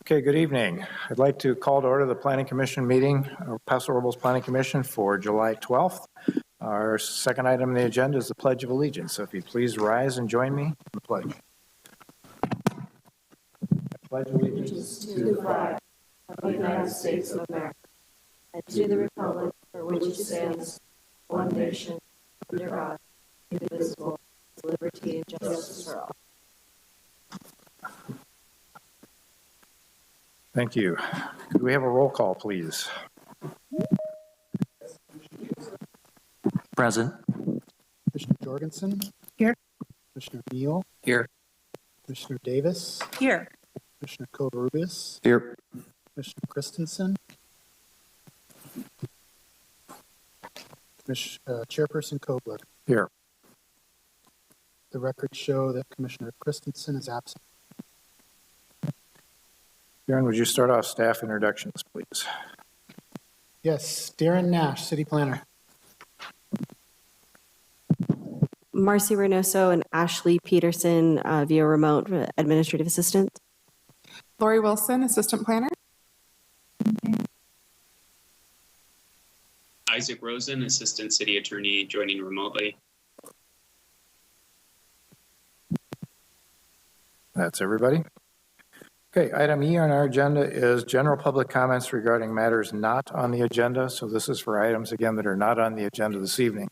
Okay, good evening. I'd like to call to order the Planning Commission meeting, Paso Robles Planning Commission for July 12th. Our second item on the agenda is the Pledge of Allegiance. So if you please rise and join me in the pledge. I pledge allegiance to the flag of the United States of America and to the republic for which it stands, one nation, under God, indivisible, with liberty and justice for all. Thank you. Could we have a roll call, please? Present. Commissioner Jorgensen. Here. Commissioner Neal. Here. Commissioner Davis. Here. Commissioner Covarrubias. Here. Commissioner Christensen. Chairperson Kobler. Here. The records show that Commissioner Christensen is absent. Darren, would you start off staff introductions, please? Yes, Darren Nash, City Planner. Marcy Reynoso and Ashley Peterson via remote administrative assistant. Lori Wilson, Assistant Planner. Isaac Rosen, Assistant City Attorney, joining remotely. That's everybody. Okay, item E on our agenda is general public comments regarding matters not on the agenda. So this is for items, again, that are not on the agenda this evening.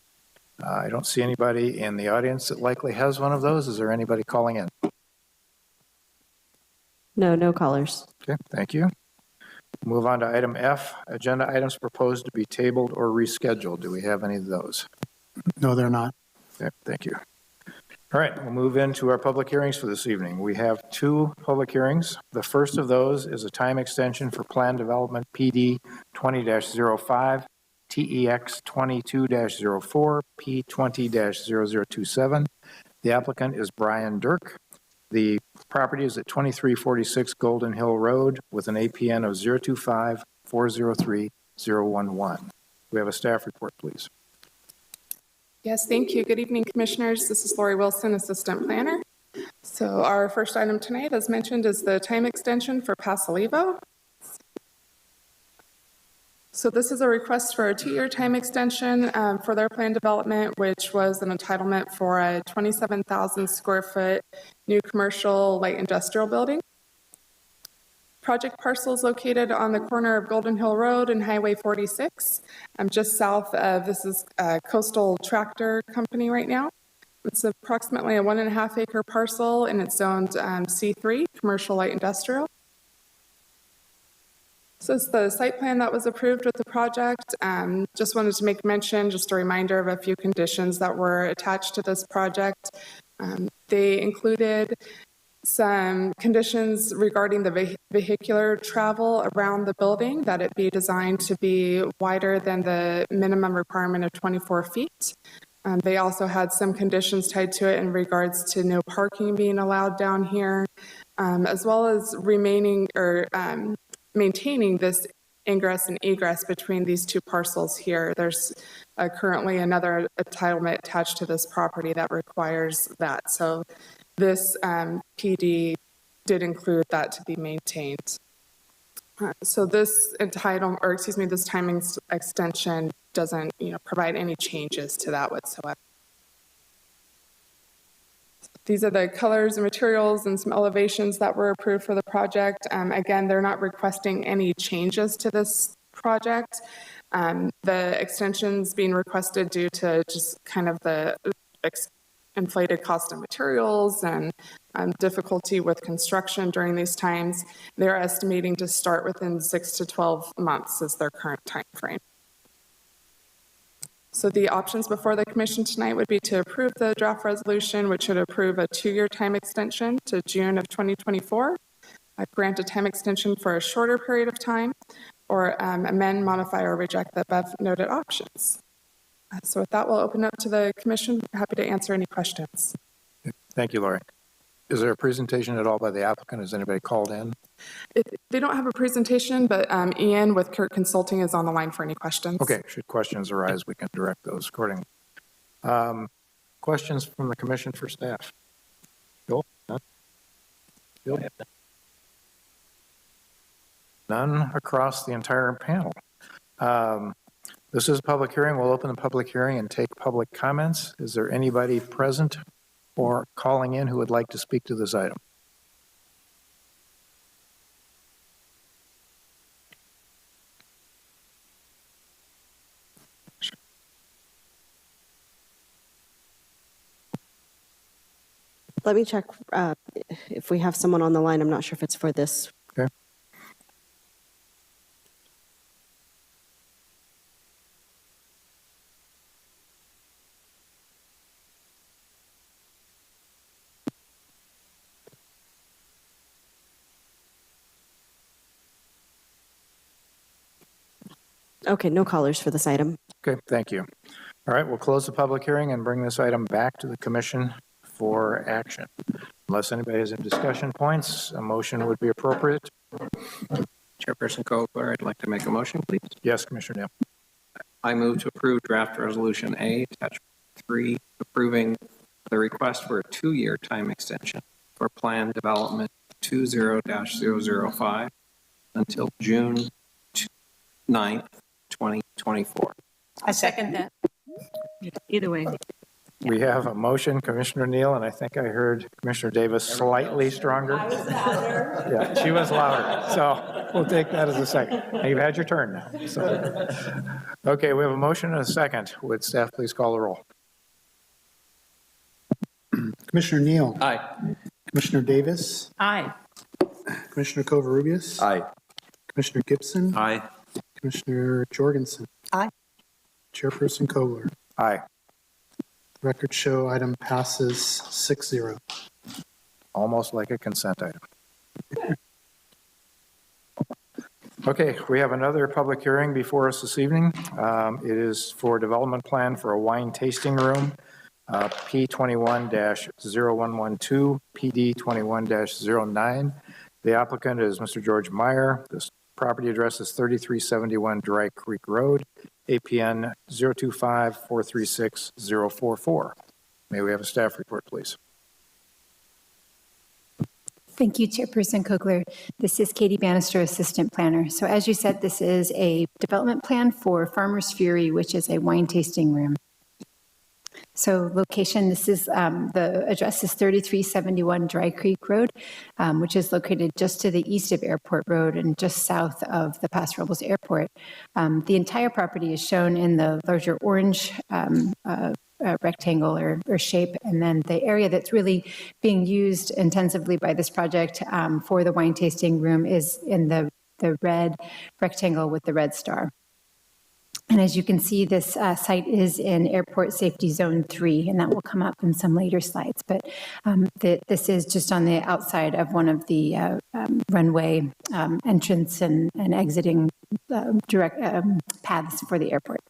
I don't see anybody in the audience that likely has one of those. Is there anybody calling in? No callers. Okay, thank you. Move on to item F, agenda items proposed to be tabled or rescheduled. Do we have any of those? No, they're not. Okay, thank you. All right, we'll move into our public hearings for this evening. We have two public hearings. The first of those is a time extension for Plan Development PD 20-05, TEX 22-04, P20-0027. The applicant is Brian Drc. The property is at 2346 Golden Hill Road with an APN of 025-403-011. We have a staff report, please. Yes, thank you. Good evening, Commissioners. This is Lori Wilson, Assistant Planner. So our first item tonight, as mentioned, is the time extension for Pasolivo. So this is a request for a 2-year time extension for their plan development, which was an entitlement for a 27,000 square foot new commercial light industrial building. Project parcel is located on the corner of Golden Hill Road and Highway 46, just south of, this is a Coastal Tractor Company right now. It's approximately a 1.5 acre parcel and it's zoned C3, Commercial Light Industrial. So it's the site plan that was approved with the project. Just wanted to make mention, just a reminder of a few conditions that were attached to this project. They included some conditions regarding the vehicular travel around the building, that it be designed to be wider than the minimum requirement of 24 feet. They also had some conditions tied to it in regards to no parking being allowed down here, as well as maintaining this ingress and egress between these two parcels here. There's currently another entitlement attached to this property that requires that. So this PD did include that to be maintained. So this this timing extension doesn't, provide any changes to that whatsoever. These are the colors and materials and some elevations that were approved for the project. Again, they're not requesting any changes to this project. The extension's being requested due to just kind of the inflated cost of materials and difficulty with construction during these times. They're estimating to start within 6 to 12 months is their current time frame. So the options before the Commission tonight would be to approve the draft resolution, which would approve a 2-year time extension to June of 2024, grant a time extension for a shorter period of time, or amend, modify, or reject the above noted options. So with that, we'll open up to the Commission. Happy to answer any questions. Thank you, Lori. Is there a presentation at all by the applicant? Has anybody called in? They don't have a presentation, but Ian with Kurt Consulting is on the line for any questions. Okay, should questions arise, we can direct those accordingly. Questions from the Commission for staff? Joel? Bill? None across the entire panel. This is a public hearing. We'll open the public hearing and take public comments. Is there anybody present or calling in who would like to speak to this item? Let me check if we have someone on the line. I'm not sure if it's for this. Okay. Okay, no callers for this item. Okay, thank you. All right, we'll close the public hearing and bring this item back to the commission for action. Unless anybody has any discussion points, a motion would be appropriate. Chairperson Kogler, I'd like to make a motion, please. Yes, Commissioner Neal. I move to approve draft resolution A, attachment 3, approving the request for a 2-year time extension for plan development 20-005 until June 9th, 2024. I second that. Either way. We have a motion, Commissioner Neal, and I think I heard Commissioner Davis slightly stronger. I was louder. Yeah, she was louder. So we'll take that as a second. Now you've had your turn now. So, okay, we have a motion and a second. Would staff please call the roll? Commissioner Neal. Aye. Commissioner Davis. Aye. Commissioner Covarrubias. Aye. Commissioner Gibson. Aye. Commissioner Jorgensen. Aye. Chairperson Kogler. Aye. Records show item passes 6-0. Almost like a consent item. Okay, we have another public hearing before us this evening. It is for development plan for a wine tasting room, P21-0112, PD21-09. The applicant is Mr. George Meyer. This property address is 3371 Dry Creek Road, APN 025-436-044. May we have a staff report, please? Thank you, Chairperson Kogler. This is Katie Bannister, Assistant Planner. So as you said, this is a development plan for Farmer's Fury, which is a wine tasting room. So location, this is, the address is 3371 Dry Creek Road, which is located just to the east of Airport Road and just south of the Paso Robles Airport. The entire property is shown in the larger orange rectangle or shape, and then the area that's really being used intensively by this project for the wine tasting room is in the red rectangle with the red star. And as you can see, this site is in Airport Safety Zone 3, and that will come up in some later slides. But this is just on the outside of one of the runway entrance and exiting direct paths for the airport.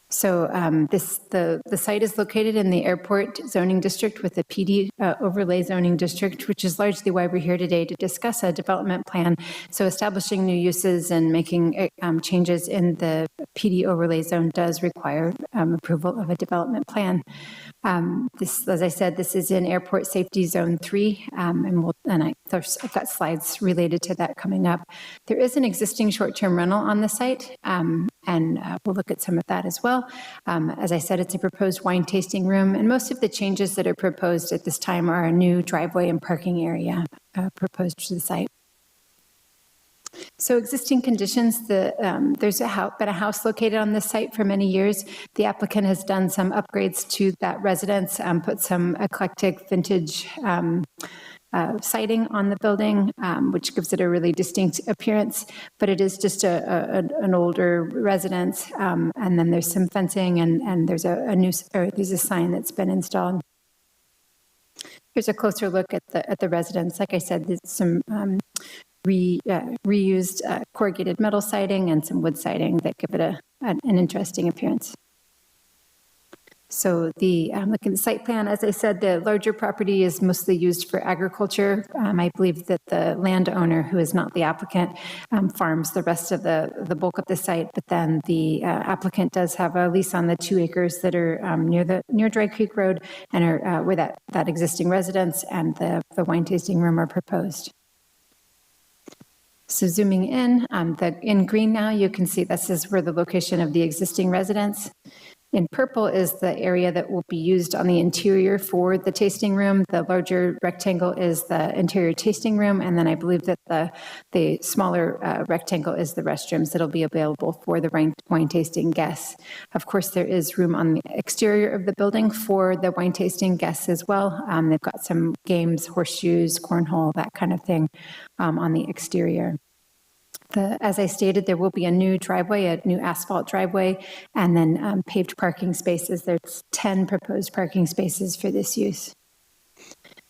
So the site is located in the airport zoning district with the PD overlay zoning district, which is largely why we're here today to discuss a development plan. So establishing new uses and making changes in the PD overlay zone does require approval of a development plan. This, as I said, this is in Airport Safety Zone 3, and I've got slides related to that coming up. There is an existing short-term rental on the site, and we'll look at some of that as well. As I said, it's a proposed wine tasting room, and most of the changes that are proposed at this time are a new driveway and parking area proposed to the site. So existing conditions, there's been a house located on this site for many years. The applicant has done some upgrades to that residence, put some eclectic vintage siding on the building, which gives it a really distinct appearance, but it is just an older residence. And then there's some fencing and there's a sign that's been installed. Here's a closer look at the residence. Like I said, there's some reused corrugated metal siding and some wood siding that give it an interesting appearance. So look at the site plan. As I said, the larger property is mostly used for agriculture. I believe that the landowner, who is not the applicant, farms the rest of the bulk of the site, but then the applicant does have a lease on the 2 acres that are near Dry Creek Road and are where that existing residence and the wine tasting room are proposed. So zooming in, in green now, you can see this is where the location of the existing residence. In purple is the area that will be used on the interior for the tasting room. The larger rectangle is the interior tasting room, and then I believe that the smaller rectangle is the restrooms that'll be available for the wine tasting guests. Of course, there is room on the exterior of the building for the wine tasting guests as well. They've got some games, horseshoes, cornhole, that kind of thing on the exterior. As I stated, there will be a new driveway, a new asphalt driveway, and then paved parking spaces. There's 10 proposed parking spaces for this use.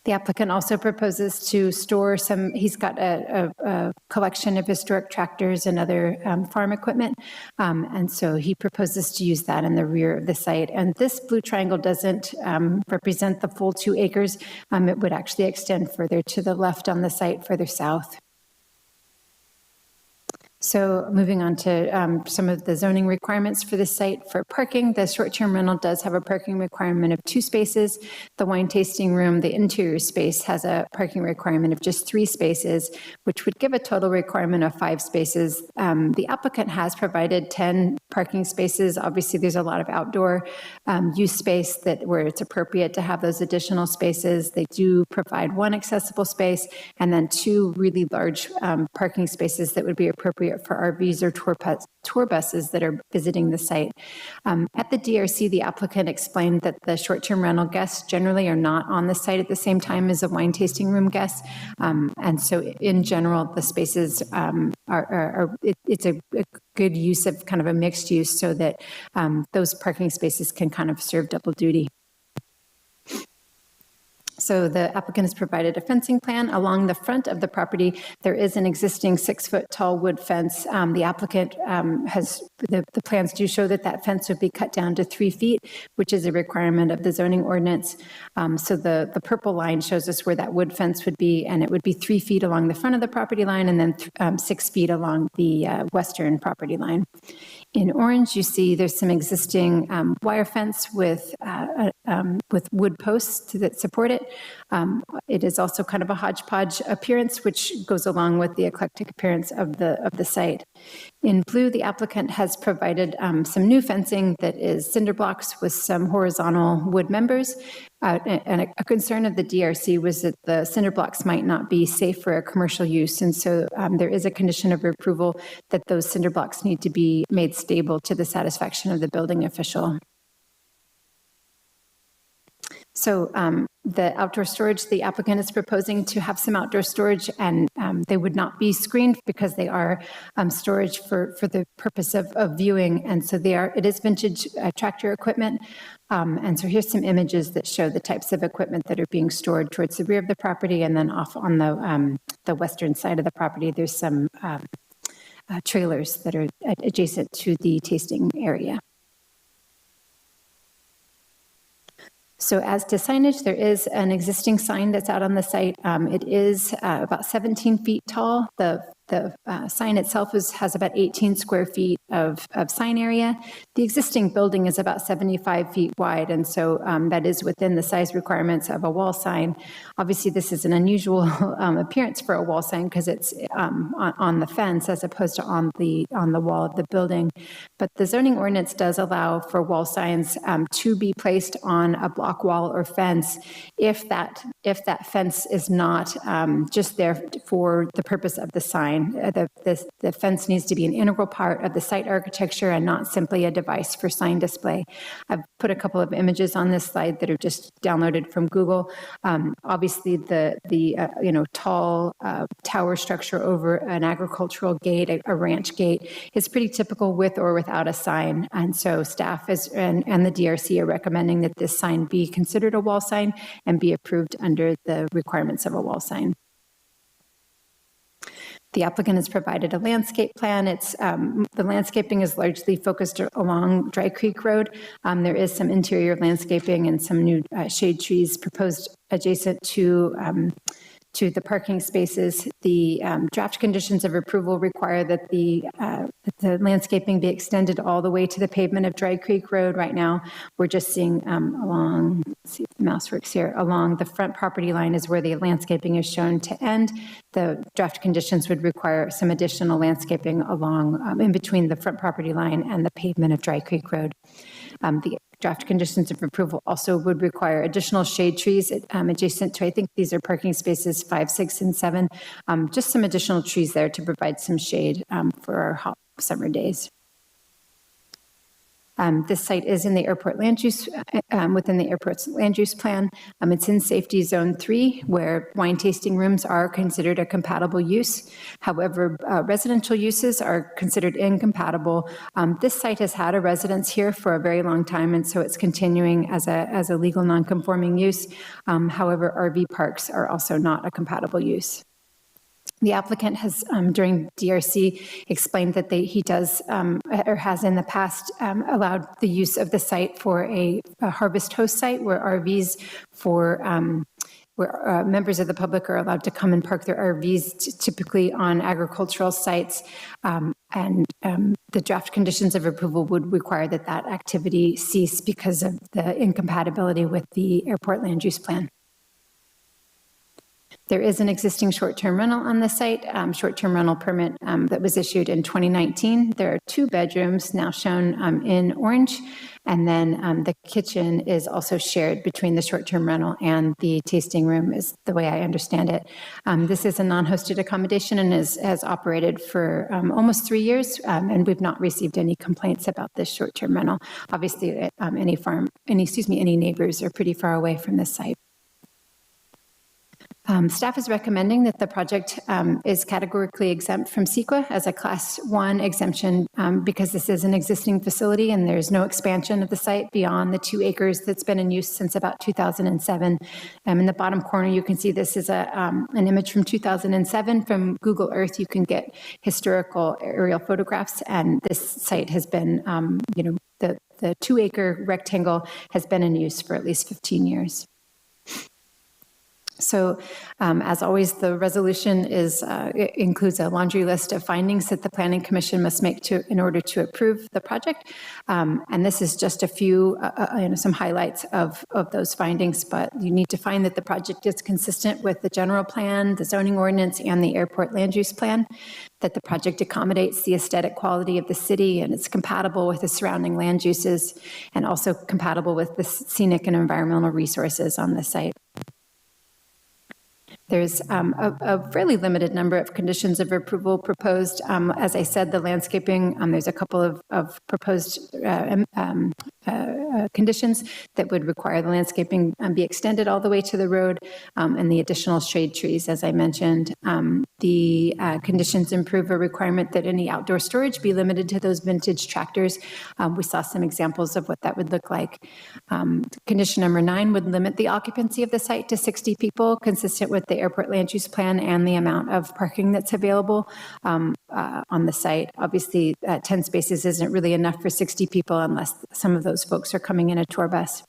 The applicant also proposes to store he's got a collection of historic tractors and other farm equipment, and so he proposes to use that in the rear of the site. And this blue triangle doesn't represent the full 2 acres. It would actually extend further to the left on the site, further south. So moving on to some of the zoning requirements for this site. For parking, the short-term rental does have a parking requirement of 2 spaces. The wine tasting room, the interior space, has a parking requirement of just 3 spaces, which would give a total requirement of 5 spaces. The applicant has provided 10 parking spaces. Obviously, there's a lot of outdoor use space where it's appropriate to have those additional spaces. They do provide 1 accessible space and then 2 really large parking spaces that would be appropriate for RVs or tour buses that are visiting the site. At the DRC, the applicant explained that the short-term rental guests generally are not on the site at the same time as a wine tasting room guest. And so in general, the spaces it's a good use of kind of a mixed use so that those parking spaces can kind of serve double duty. So the applicant has provided a fencing plan. Along the front of the property, there is an existing 6-foot tall wood fence. The applicant the plans do show that fence would be cut down to 3 feet, which is a requirement of the zoning ordinance. So the purple line shows us where that wood fence would be, and it would be 3 feet along the front of the property line and then 6 feet along the western property line. In orange, you see there's some existing wire fence with wood posts that support it. It is also kind of a hodgepodge appearance, which goes along with the eclectic appearance of the site. In blue, the applicant has provided some new fencing that is cinder blocks with some horizontal wood members. And a concern of the DRC was that the cinder blocks might not be safe for a commercial use. And so there is a condition of approval that those cinder blocks need to be made stable to the satisfaction of the building official. So the outdoor storage, the applicant is proposing to have some outdoor storage, and they would not be screened because they are storage for the purpose of viewing. And so it is vintage tractor equipment. And so here's some images that show the types of equipment that are being stored towards the rear of the property, and then off on the western side of the property, there's some trailers that are adjacent to the tasting area. So as to signage, there is an existing sign that's out on the site. It is about 17 feet tall. The sign itself has about 18 square feet of sign area. The existing building is about 75 feet wide, and so that is within the size requirements of a wall sign. Obviously, this is an unusual appearance for a wall sign because it's on the fence as opposed to on the wall of the building. But the zoning ordinance does allow for wall signs to be placed on a block wall or fence if that fence is not just there for the purpose of the sign. The fence needs to be an integral part of the site architecture and not simply a device for sign display. I've put a couple of images on this slide that are just downloaded from Google. Obviously, the tall tower structure over an agricultural gate, a ranch gate, is pretty typical with or without a sign. And so staff and the DRC are recommending that this sign be considered a wall sign and be approved under the requirements of a wall sign. The applicant has provided a landscape plan. The landscaping is largely focused along Dry Creek Road. There is some interior landscaping and some new shade trees proposed adjacent to to the parking spaces. The draft conditions of approval require that the landscaping be extended all the way to the pavement of Dry Creek Road. Right now, we're just seeing along, let's see if the mouse works here, along the front property line is where the landscaping is shown to end. The draft conditions would require some additional landscaping along in between the front property line and the pavement of Dry Creek Road. The draft conditions of approval also would require additional shade trees adjacent to, I think these are parking spaces 5, 6, and 7. Just some additional trees there to provide some shade for our hot summer days. This site is in the airport land use, within the airport's land use plan. It's in safety zone 3, where wine tasting rooms are considered a compatible use. However, residential uses are considered incompatible. This site has had a residence here for a very long time, and so it's continuing as a legal non-conforming use. However, RV parks are also not a compatible use. The applicant has, during DRC, explained that he does or has in the past allowed the use of the site for a harvest host site where RVs where members of the public are allowed to come and park their RVs, typically on agricultural sites. And the draft conditions of approval would require that activity cease because of the incompatibility with the airport land use plan. There is an existing short-term rental on the site, short-term rental permit that was issued in 2019. There are 2 bedrooms now shown in orange, and then the kitchen is also shared between the short-term rental and the tasting room, is the way I understand it. This is a non-hosted accommodation and has operated for almost 3 years, and we've not received any complaints about this short-term rental. Obviously, any neighbors are pretty far away from this site. Staff is recommending that the project is categorically exempt from CEQA as a Class 1 exemption because this is an existing facility and there's no expansion of the site beyond the 2 acres that's been in use since about 2007. In the bottom corner, you can see this is an image from 2007 from Google Earth. You can get historical aerial photographs, and this site has been, the 2-acre rectangle has been in use for at least 15 years. So, as always, the resolution includes a laundry list of findings that the Planning Commission must make in order to approve the project. And this is just a few, some highlights of those findings, but you need to find that the project is consistent with the general plan, the zoning ordinance, and the airport land use plan, that the project accommodates the aesthetic quality of the city and it's compatible with the surrounding land uses and also compatible with the scenic and environmental resources on the site. There's a fairly limited number of conditions of approval proposed. As I said, the landscaping, there's a couple of proposed conditions that would require the landscaping be extended all the way to the road, and the additional shade trees, as I mentioned. The conditions improve a requirement that any outdoor storage be limited to those vintage tractors. We saw some examples of what that would look like. Condition number 9 would limit the occupancy of the site to 60 people, consistent with the airport land use plan and the amount of parking that's available on the site. Obviously, 10 spaces isn't really enough for 60 people unless some of those folks are coming in a tour bus.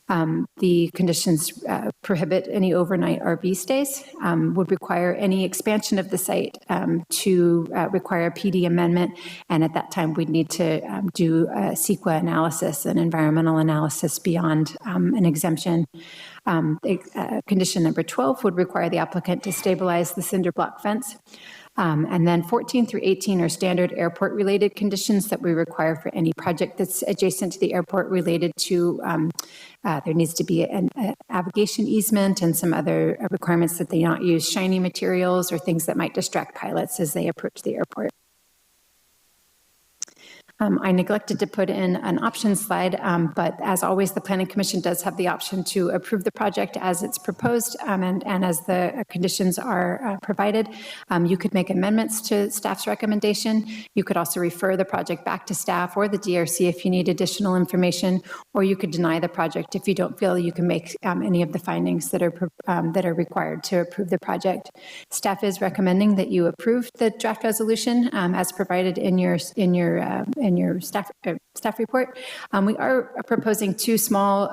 The conditions prohibit any overnight RV stays, would require any expansion of the site to require a PD amendment, and at that time we'd need to do a CEQA analysis, an environmental analysis beyond an exemption. Condition number 12 would require the applicant to stabilize the cinder block fence. And then 14 through 18 are standard airport-related conditions that we require for any project that's adjacent to the airport related to, there needs to be an navigation easement and some other requirements that they not use shiny materials or things that might distract pilots as they approach the airport. I neglected to put in an option slide, but as always, the Planning Commission does have the option to approve the project as it's proposed and as the conditions are provided. You could make amendments to staff's recommendation. You could also refer the project back to staff or the DRC if you need additional information, or you could deny the project if you don't feel you can make any of the findings that are required to approve the project. Staff is recommending that you approve the draft resolution as provided in your staff report. We are proposing 2 small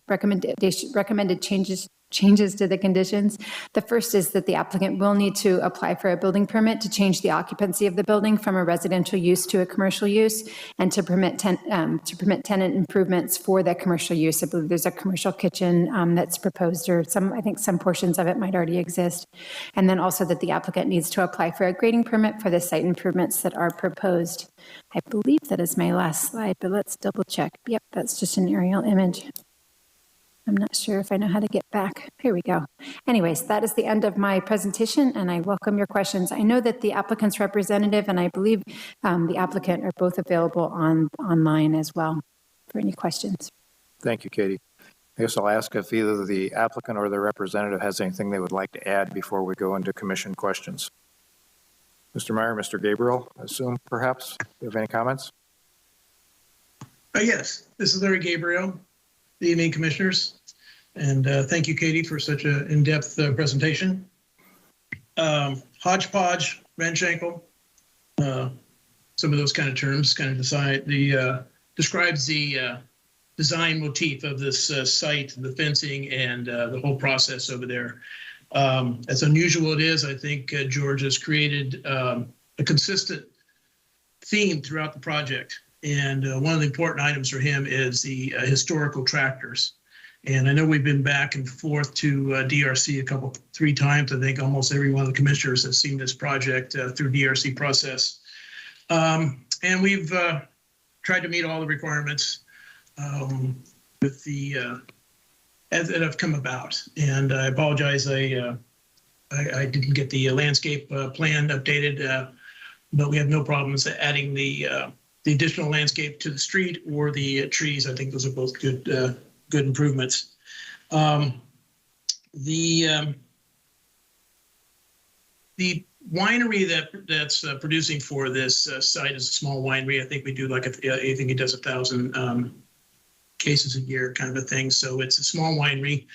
recommended changes changes to the conditions. The first is that the applicant will need to apply for a building permit to change the occupancy of the building from a residential use to a commercial use, and to permit tenant improvements for that commercial use. I believe there's a commercial kitchen that's proposed, or I think some portions of it might already exist. And then also that the applicant needs to apply for a grading permit for the site improvements that are proposed. I believe that is my last slide, but let's double check. Yep, that's just an aerial image. I'm not sure if I know how to get back. Here we go. Anyways, that is the end of my presentation, and I welcome your questions. I know that the applicant's representative and I believe the applicant are both available online as well for any questions. Thank you, Katie. I guess I'll ask if either the applicant or the representative has anything they would like to add before we go into commission questions. Mr. Meyer, Mr. Gabriel, I assume perhaps you have any comments? Yes, this is Larry Gabriel. Good evening, commissioners, and thank you, Katie, for such an in-depth presentation. Hodgepodge, Ranshankle, some of those kind of terms kind of describes the design motif of this site, the fencing, and the whole process over there. As unusual it is, I think George has created a consistent theme throughout the project. And one of the important items for him is the historical tractors. And I know we've been back and forth to DRC three times. I think almost every one of the commissioners has seen this project through DRC process. And we've tried to meet all the requirements with the as that have come about. And I apologize, I didn't get the landscape plan updated, but we have no problems adding the additional landscape to the street or the trees. I think those are both good improvements. The winery that's producing for this site is a small winery. I think we do I think it does 1,000 cases a year kind of a thing. So it's a small winery.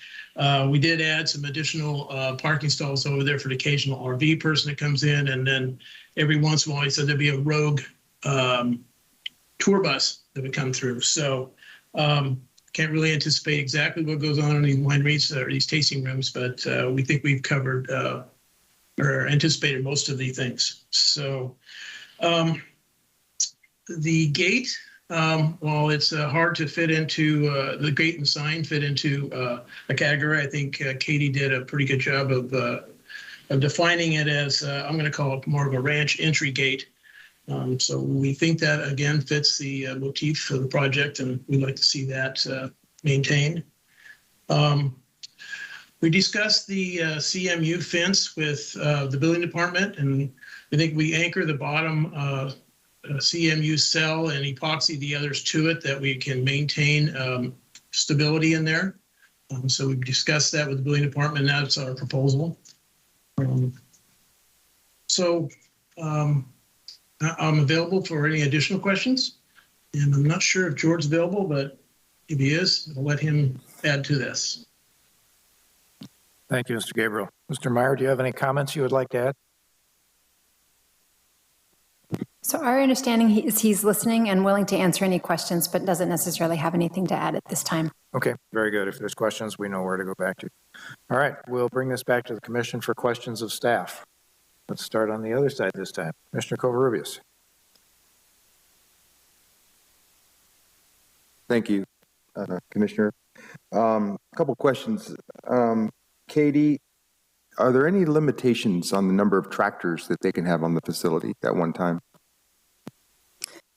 We did add some additional parking stalls over there for the occasional RV person that comes in. And then every once in a while, he said there'd be a rogue tour bus that would come through. So can't really anticipate exactly what goes on in these wineries or these tasting rooms, but we think we've covered or anticipated most of the things. So the gate, while it's hard to fit into the gate and sign fit into a category, I think Katie did a pretty good job of defining it as I'm going to call it more of a ranch entry gate. So we think that, again, fits the motif of the project, and we'd like to see that maintained. We discussed the CMU fence with the building department, and I think we anchor the bottom CMU cell and epoxy the others to it that we can maintain stability in there. So we've discussed that with the building department, and that's our proposal. I'm available for any additional questions, and I'm not sure if George's available, but if he is, I'll let him add to this. Thank you, Mr. Gabriel. Mr. Meyer, do you have any comments you would like to add? So our understanding is he's listening and willing to answer any questions, but doesn't necessarily have anything to add at this time. Okay, very good. If there's questions, we know where to go back to. All right, we'll bring this back to the commission for questions of staff. Let's start on the other side this time. Commissioner Covarrubias. Thank you, Commissioner. A couple questions. Katie, are there any limitations on the number of tractors that they can have on the facility at one time?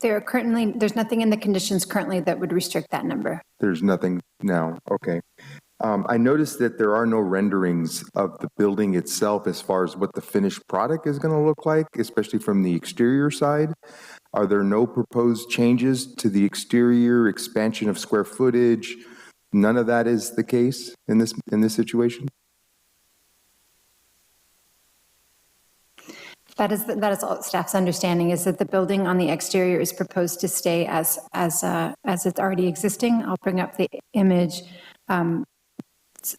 There's nothing in the conditions currently that would restrict that number. There's nothing now. Okay. I noticed that there are no renderings of the building itself as far as what the finished product is going to look like, especially from the exterior side. Are there no proposed changes to the exterior, expansion of square footage? None of that is the case in this situation? That is all staff's understanding, is that the building on the exterior is proposed to stay as it's already existing. I'll bring up the image.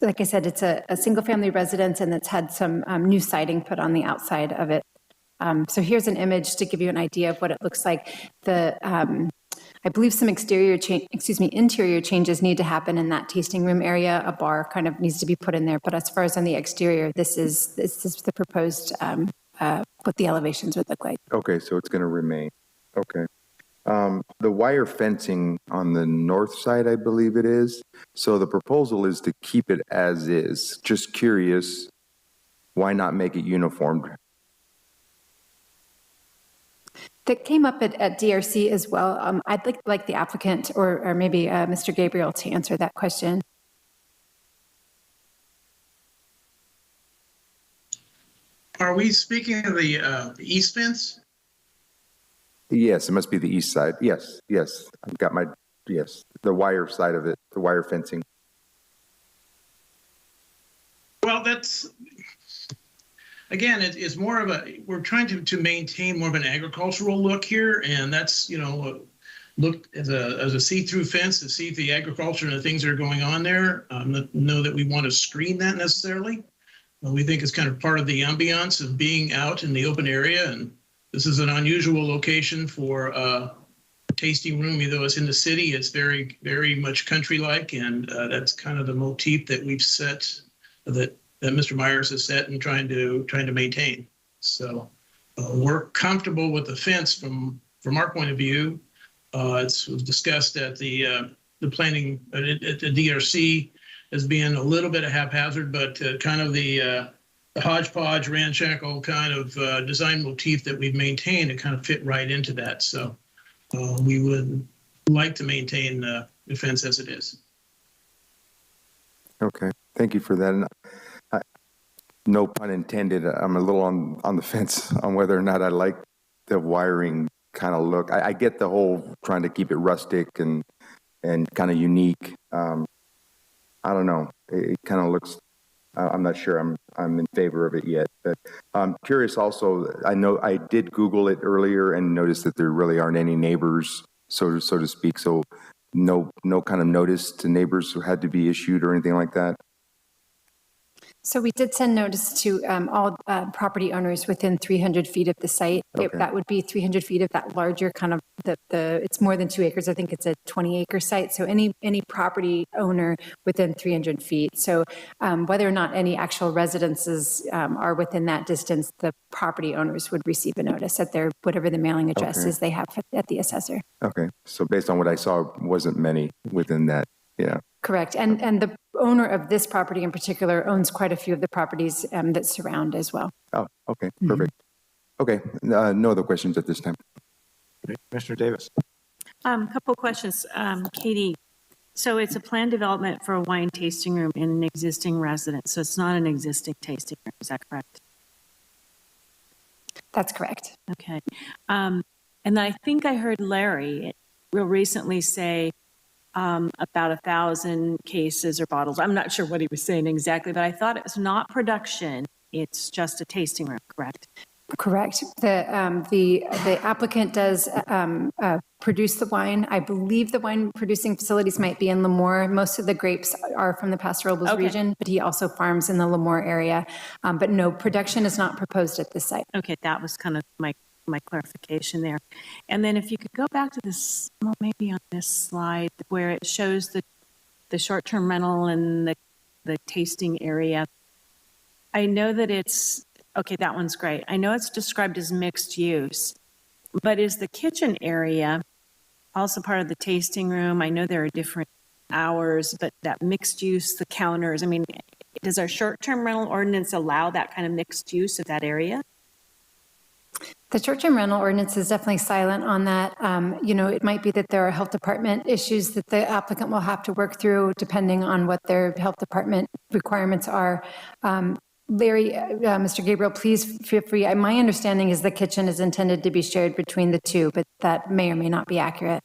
Like I said, it's a single-family residence, and it's had some new siding put on the outside of it. So here's an image to give you an idea of what it looks like. I I believe some interior changes need to happen in that tasting room area. A bar kind of needs to be put in there. But as far as on the exterior, this is the proposed, what the elevations would look like. Okay, so it's going to remain. Okay. The wire fencing on the north side, I believe it is. So the proposal is to keep it as is. Just curious, why not make it uniform? That came up at DRC as well. I'd like the applicant or maybe Mr. Gabriel to answer that question. Are we speaking of the east fence? Yes, it must be the east side. Yes, yes. I've got my, yes, the wire side of it, the wire fencing. Well, that's, again, it's more of a, we're trying to maintain more of an agricultural look here, and that's, you know, look as a see-through fence to see the agriculture and the things that are going on there. Not know that we want to screen that necessarily. We think it's kind of part of the ambiance of being out in the open area, and this is an unusual location for a tasting room. Even though it's in the city, it's very, very much country-like, and that's kind of the motif that we've set, that Mr. Myers has set and trying to maintain. So we're comfortable with the fence from our point of view. It was discussed at the planning at the DRC as being a little bit of haphazard, but kind of the hodgepodge, ramshackle kind of design motif that we've maintained to kind of fit right into that. So we would like to maintain the fence as it is. Okay, thank you for that. And no pun intended, I'm a little on the fence on whether or not I like the wiring kind of look. I get the whole trying to keep it rustic and kind of unique. I don't know. It kind of looks, I'm not sure I'm in favor of it yet, but I'm curious also. I know I did Google it earlier and noticed that there really aren't any neighbors, so to speak. So no kind of notice to neighbors who had to be issued or anything like that. So we did send notice to all property owners within 300 feet of the site. Okay. That would be 300 feet of that larger kind of it's more than 2 acres. I think it's a 20-acre site. So any property owner within 300 feet. So whether or not any actual residences are within that distance, the property owners would receive a notice at their whatever the mailing address is they have at the assessor. Okay. So based on what I saw, wasn't many within that. Yeah. Correct. And the owner of this property in particular owns quite a few of the properties that surround as well. Oh, okay. Perfect. Okay. No other questions at this time. Commissioner Davis. Couple questions. Katie, so it's a planned development for a wine tasting room in an existing residence. So it's not an existing tasting room. Is that correct? That's correct. Okay. And I think I heard Larry real recently say about 1,000 cases or bottles. I'm not sure what he was saying exactly, but I thought it was not production. It's just a tasting room, correct? Correct. The applicant does produce the wine. I believe the wine producing facilities might be in Lemoore. Most of the grapes are from the Paso Robles region, but he also farms in the Lemoore area. But no, production is not proposed at this site. Okay, that was kind of my clarification there. And then if you could go back to this, well, maybe on this slide where it shows the short-term rental and the tasting area. I know that it's, okay, that one's great. I know it's described as mixed use, but is the kitchen area also part of the tasting room? I know there are different hours, but that mixed use, the counters, I mean, does our short-term rental ordinance allow that kind of mixed use of that area? The short-term rental ordinance is definitely silent on that. It might be that there are health department issues that the applicant will have to work through depending on what their health department requirements are. Larry, Mr. Gabriel, please feel free. My understanding is the kitchen is intended to be shared between the two, but that may or may not be accurate.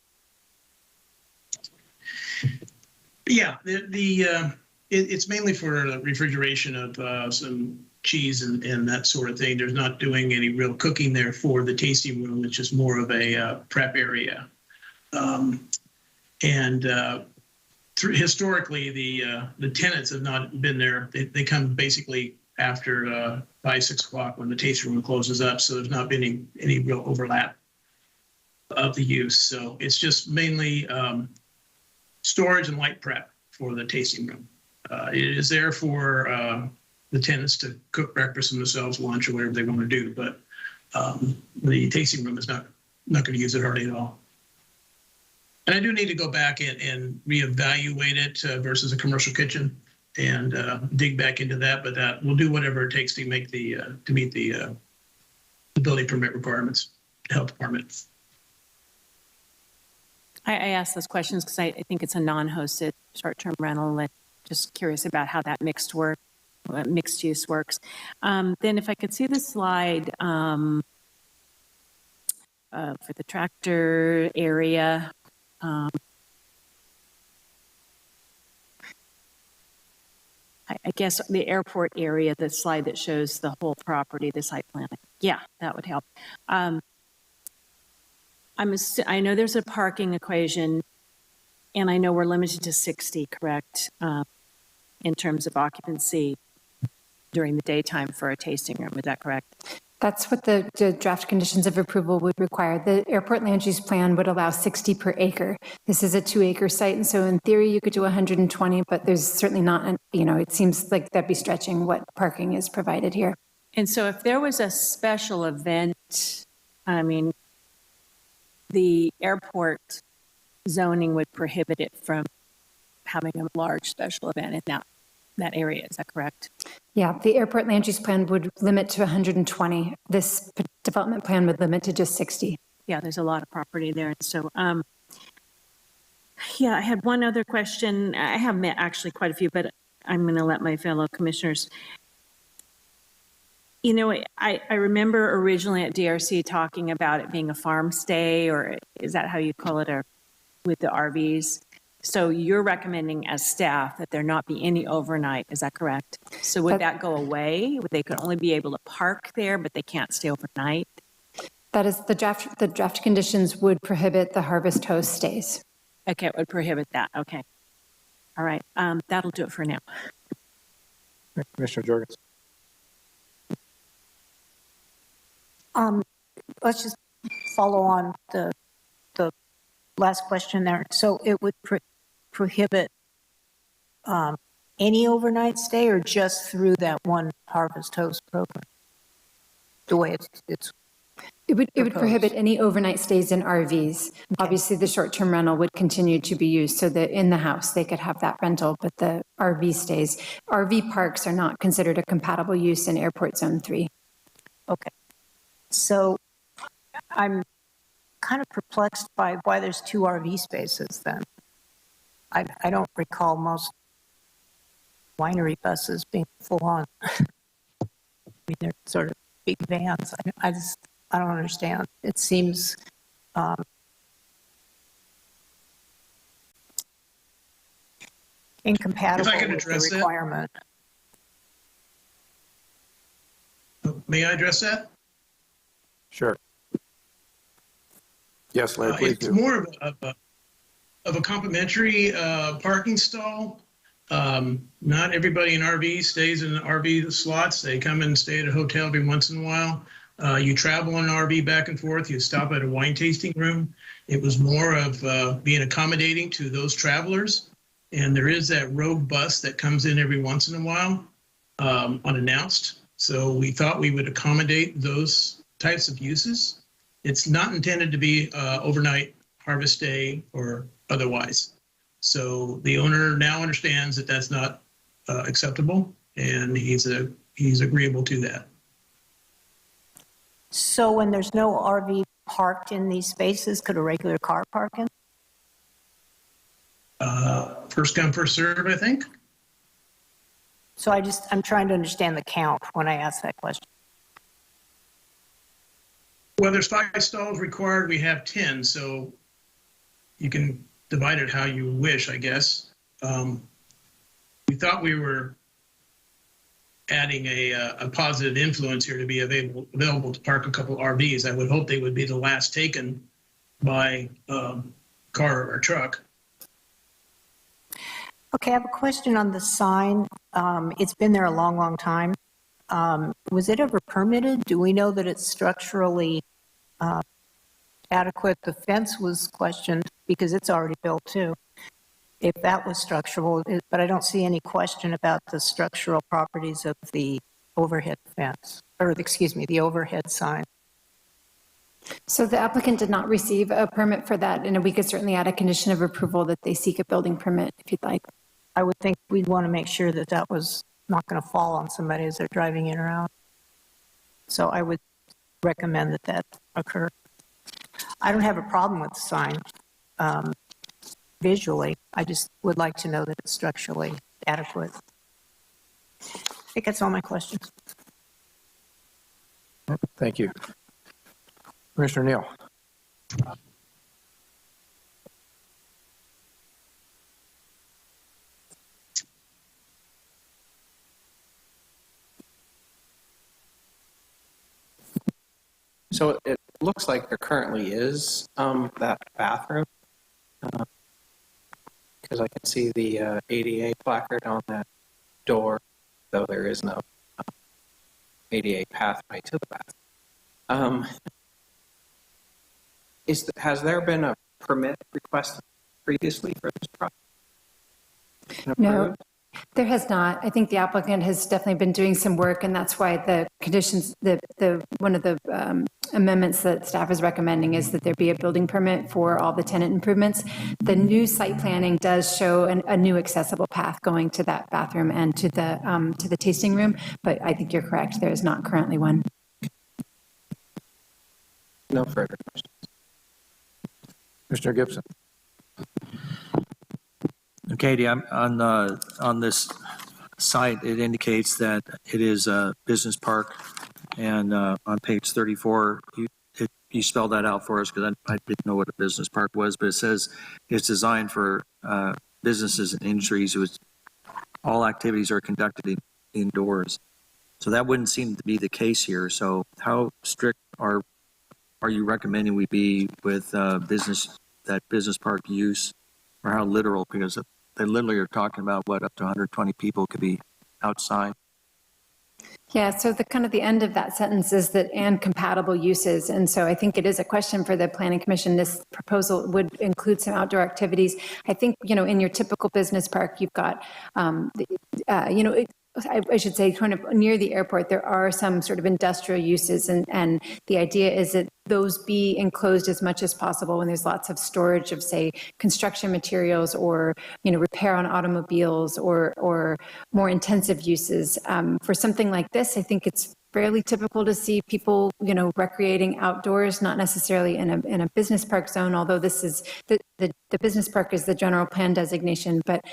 Yeah, it's mainly for the refrigeration of some cheese and that sort of thing. There's not doing any real cooking there for the tasting room. It's just more of a prep area. Historically, the tenants have not been there. They come basically after 5, 6 o'clock when the tasting room closes up. So there's not been any real overlap. of the use. So it's just mainly storage and light prep for the tasting room. It is there for the tenants to cook breakfast themselves, lunch, or whatever they want to do. But the tasting room is not going to use it hardly at all. And I do need to go back and reevaluate it versus a commercial kitchen and dig back into that. But that we'll do whatever it takes to make to meet the building permit requirements, the health department. I asked those questions because I think it's a non-hosted short-term rental, and just curious about how that mixed use works. Then if I could see the slide for the tractor area. I guess the airport area, the slide that shows the whole property, the site plan. Yeah, that would help. I know there's a parking equation, and I know we're limited to 60, correct, in terms of occupancy during the daytime for a tasting room. Is that correct? That's what the draft conditions of approval would require. The airport land use plan would allow 60 per acre. This is a 2-acre site, and so in theory you could do 120, but there's certainly not, it seems like that'd be stretching what parking is provided here. And so if there was a special event, the airport zoning would prohibit it from having a large special event in that area. Is that correct? Yeah, the airport land use plan would limit to 120. This development plan would limit to just 60. Yeah, there's a lot of property there. So, yeah, I had one other question. I have actually quite a few, but I'm going to let my fellow commissioners. I remember originally at DRC talking about it being a farm stay, or is that how you call it, or with the RVs? So you're recommending as staff that there not be any overnight, is that correct? So would that go away? Would they could only be able to park there, but they can't stay overnight? That is the draft conditions would prohibit the harvest host stays. Okay, it would prohibit that. Okay. All right. That'll do it for now. Commissioner Jorgens. Let's just follow on the last question there. So it would prohibit any overnight stay, or just through that one harvest host program? The way it would prohibit any overnight stays in RVs. Okay. Obviously, the short-term rental would continue to be used, so that in the house they could have that rental, but the RV stays. RV parks are not considered a compatible use in Airport Zone 3. Okay. So I'm kind of perplexed by why there's 2 RV spaces then. I don't recall most winery buses being full on. They're sort of big vans. I don't understand. It seems incompatible with the requirement. May I address that? Sure. Yes, Larry, please it's do. more of a complimentary parking stall. Not everybody in RV stays in RV slots. They come and stay at a hotel every once in a while. You travel in an RV back and forth. You stop at a wine tasting room. It was more of being accommodating to those travelers. And there is that rogue bus that comes in every once in a while, unannounced. So we thought we would accommodate those types of uses. It's not intended to be overnight harvest day or otherwise. So the owner now understands that that's not acceptable, and he's agreeable to that. So when there's no RV parked in these spaces, could a regular car park in? First come, first serve, I think. So I'm trying to understand the count when I ask that question. Well, there's 5 stalls required. We have 10, so you can divide it how you wish, I guess. We thought we were adding a positive influence here to be available to park a couple RVs. I would hope they would be the last taken by car or truck. Okay, I have a question on the sign. It's been there a long, long time. Was it ever permitted? Do we know that it's structurally adequate. The fence was questioned because it's already built too, if that was structural, but I don't see any question about the structural properties of the overhead fence, or excuse me, the overhead sign. So the applicant did not receive a permit for that, and we could certainly add a condition of approval that they seek a building permit if you'd like. I would think we'd want to make sure that that was not going to fall on somebody as they're driving in or out. So I would recommend that that occur. I don't have a problem with the sign visually. I just would like to know that it's structurally adequate. I think that's all my questions. Thank you. Commissioner Neal. So it looks like there currently is that bathroom, because I can see the ADA placard on that door, though there is no ADA pathway to the bathroom. Has there been a permit requested previously for this project? No, there has not. I think the applicant has definitely been doing some work, and that's why the conditions, one of the amendments that staff is recommending is that there be a building permit for all the tenant improvements. The new site planning does show a new accessible path going to that bathroom and to the tasting room, but I think you're correct. There is not currently one. No further questions. Commissioner Gibson. Katie, I'm on this site, it indicates that it is a business park, and on page 34, you spelled that out for us because I didn't know what a business park was, but it says it's designed for businesses and industries which all activities are conducted indoors. So that wouldn't seem to be the case here. So how strict are you recommending we be with business park use, or how literal? Because they literally are talking about what up to 120 people could be outside. Yeah, so the kind of the end of that sentence is that and compatible uses. And so I think it is a question for the Planning Commission. This proposal would include some outdoor activities. I think, in your typical business park, you've got, I should say kind of near the airport, there are some sort of industrial uses, and the idea is that those be enclosed as much as possible when there's lots of storage of, say, construction materials or, repair on automobiles or more intensive uses. For something like this, I think it's fairly typical to see people, recreating outdoors, not necessarily in a business park zone, although this is the business park is the general plan designation. But,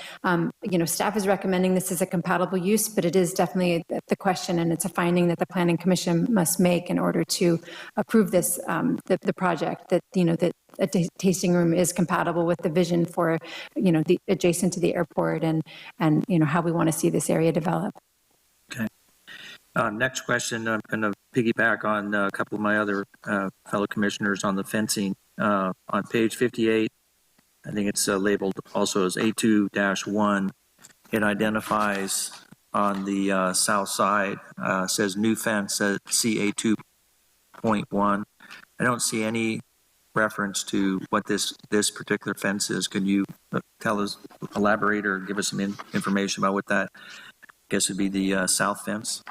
staff is recommending this as a compatible use, but it is definitely the question, and it's a finding that the Planning Commission must make in order to approve this, the project, that, that a tasting room is compatible with the vision for, the adjacent to the airport and how we want to see this area develop. Okay. Next question, I'm going to piggyback on a couple of my other fellow commissioners on the fencing. On page 58, I think it's labeled also as A2-1. It identifies on the south side, says new fence at CA2.1. I don't see any reference to what this particular fence is. Can you tell us, elaborate, or give us some information about what that, I guess, would be the south fence?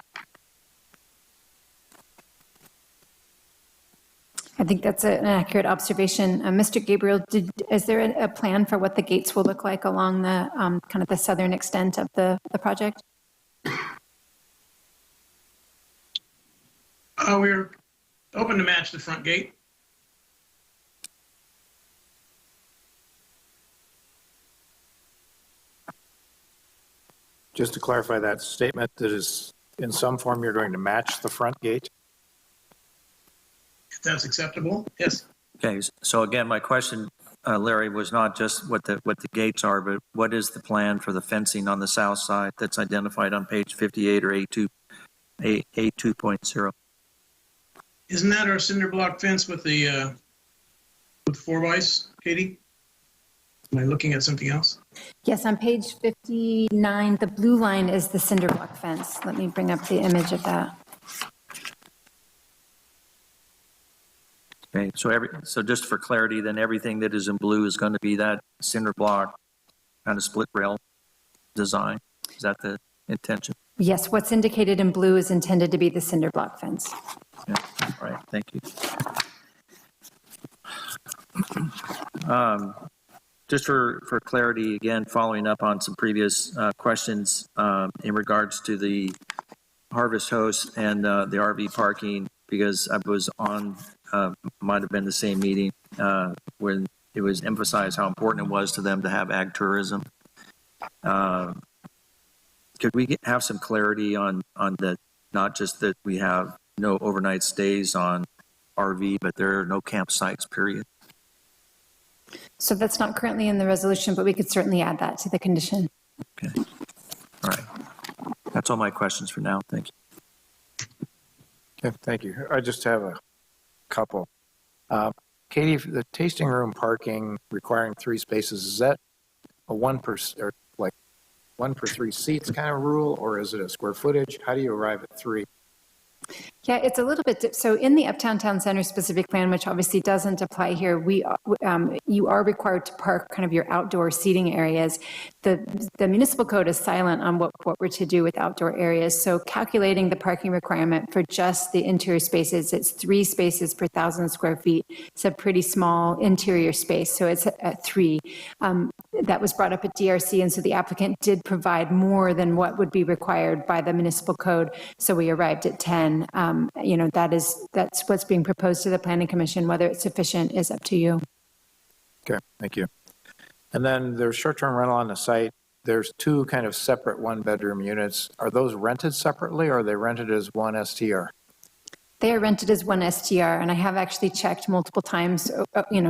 I think that's an accurate observation. Mr. Gabriel, is there a plan for what the gates will look like along the kind of the southern extent of the project? We're open to match the front gate. Just to clarify that statement, that is in some form you're going to match the front gate? If that's acceptable, yes. Okay, so again, my question, Larry, was not just what the gates are, but what is the plan for the fencing on the south side that's identified on page 58 or A2.0? Isn't that our cinder block fence with the 4x, Katie? Am I looking at something else? Yes, on page 59, the blue line is the cinder block fence. Let me bring up the image of that. Okay, so just for clarity, then everything that is in blue is going to be that cinder block kind of split rail design. Is that the intention? Yes, what's indicated in blue is intended to be the cinder block fence. Yeah, all right, thank you. Just for clarity, again, following up on some previous questions in regards to the Harvest Host and the RV parking, because I was on, might have been the same meeting when it was emphasized how important it was to them to have ag tourism. Could we have some clarity on that, not just that we have no overnight stays on RV, but there are no campsites, period? So that's not currently in the resolution, but we could certainly add that to the condition. Okay. All right. That's all my questions for now. Thank you. Okay, thank you. I just have a couple. Katie, the tasting room parking requiring 3 spaces, is that a 1 per, or like 1 per 3 seats kind of rule, or is it a square footage? How do you arrive at 3? Yeah, it's a little bit, so in the Uptown Town Center specific plan, which obviously doesn't apply here, you are required to park kind of your outdoor seating areas. The municipal code is silent on what we're to do with outdoor areas. So calculating the parking requirement for just the interior spaces, it's 3 spaces per 1,000 square feet. It's a pretty small interior space, so it's at 3. That was brought up at DRC, and so the applicant did provide more than what would be required by the municipal code. So we arrived at 10. That's what's being proposed to the Planning Commission. Whether it's sufficient is up to you. Okay, thank you. And then there's short-term rental on the site. There's 2 kind of separate 1-bedroom units. Are those rented separately, or are they rented as one STR? They are rented as one STR, and I have actually checked multiple times,